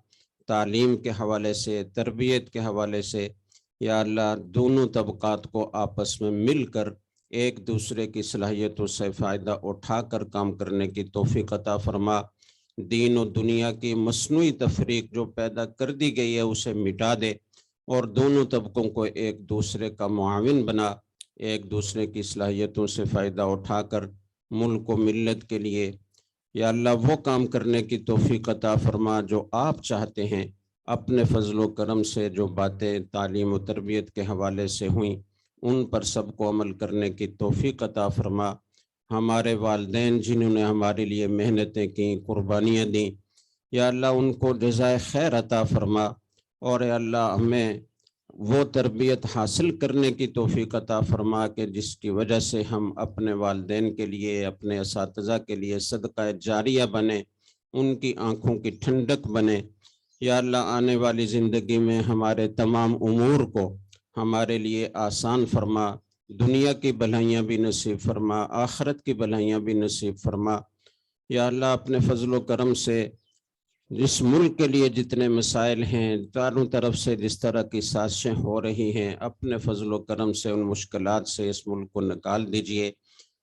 تعلیم کے حوالے سے، تربیت کے حوالے سے یا اللہ دونوں طبقات کو آپس میں مل کر ایک دوسرے کی صلاحیتوں سے فائدہ اٹھا کر کام کرنے کی توفیق عطا فرما۔ دین و دنیا کی مصنوعی تفریق جو پیدا کر دی گئی ہے اسے مٹا دے، اور دونوں طبقوں کو ایک دوسرے کا معاون بنا، ایک دوسرے کی صلاحیتوں سے فائدہ اٹھا کر ملک و ملت کے لیے یا اللہ وہ کام کرنے کی توفیق عطا فرما جو آپ چاہتے ہیں۔ اپنے فضل و کرم سے جو باتیں تعلیم و تربیت کے حوالے سے ہوئیں ان پر سب کو عمل کرنے کی توفیق عطا فرما۔ ہمارے والدین جنہوں نے ہمارے لیے محنتیں کیں، قربانیاں دیں، یا اللہ ان کو جزائے خیر عطا فرما، اور یا اللہ ہمیں وہ تربیت حاصل کرنے کی توفیق عطا فرما کہ جس کی وجہ سے ہم اپنے والدین کے لیے، اپنے اساتذہ کے لیے صدقہ جاریہ بنیں، ان کی آنکھوں کی ٹھنڈک بنیں۔ یا اللہ آنے والی زندگی میں ہمارے تمام امور کو ہمارے لیے آسان فرما، دنیا کی بھلائیاں بھی نصیب فرما، آخرت کی بھلائیاں بھی نصیب فرما۔ یا اللہ اپنے فضل و کرم سے اس ملک کے لیے جتنے مسائل ہیں، چاروں طرف سے جس طرح کی سازشیں ہو رہی ہیں، اپنے فضل و کرم سے ان مشکلات سے اس ملک کو نکال دیجئے۔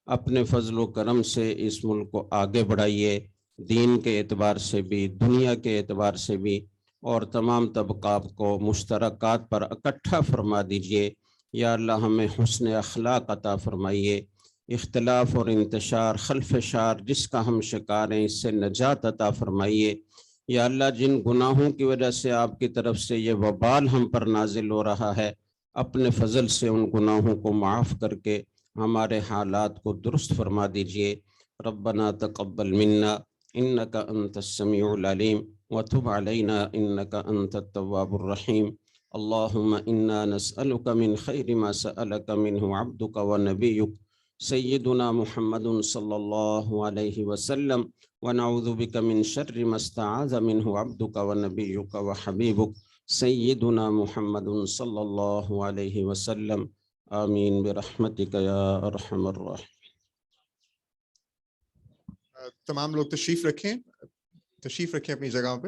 اپنے فضل و کرم سے اس ملک کو آگے بڑھائیے، دین کے اعتبار سے بھی، دنیا کے اعتبار سے بھی، اور تمام طبقات کو مشترکات پر اکٹھا فرما دیجئے۔ یا اللہ ہمیں حسن اخلاق عطا فرمائیے، اختلاف اور انتشار خلف شار جس کا ہم شکار ہیں اس سے نجات عطا فرمائیے۔ یا اللہ جن گناہوں کی وجہ سے آپ کی طرف سے یہ وبال ہم پر نازل ہو رہا ہے، اپنے فضل سے ان گناہوں کو معاف کر کے ہمارے حالات کو درست فرما دیجئے۔ ربنا تقبل منا انک انت السمیع العلیم وتب علینا انک انت التواب الرحیم۔ اللہم انا نسألک من خیر ما سألک منہ عبدک ونبیک سیدنا محمد صلی اللہ علیہ وسلم، ونعوذ بک من شر ما استعاذ منہ عبدک ونبیک وحبیبک سیدنا محمد صلی اللہ علیہ وسلم، آمین برحمتک یا ارحم الراحمین۔ تمام لوگ تشریف رکھیں اپنی جگہوں پہ۔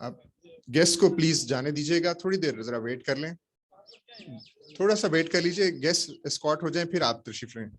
آپ گیسٹ کو پلیز جانے دیجیے گا، تھوڑی دیر ذرا ویٹ کر لیں، تھوڑا سا ویٹ کر لیجیے، گیسٹ اسکارٹ ہو جائیں پھر آپ تشریف لیں۔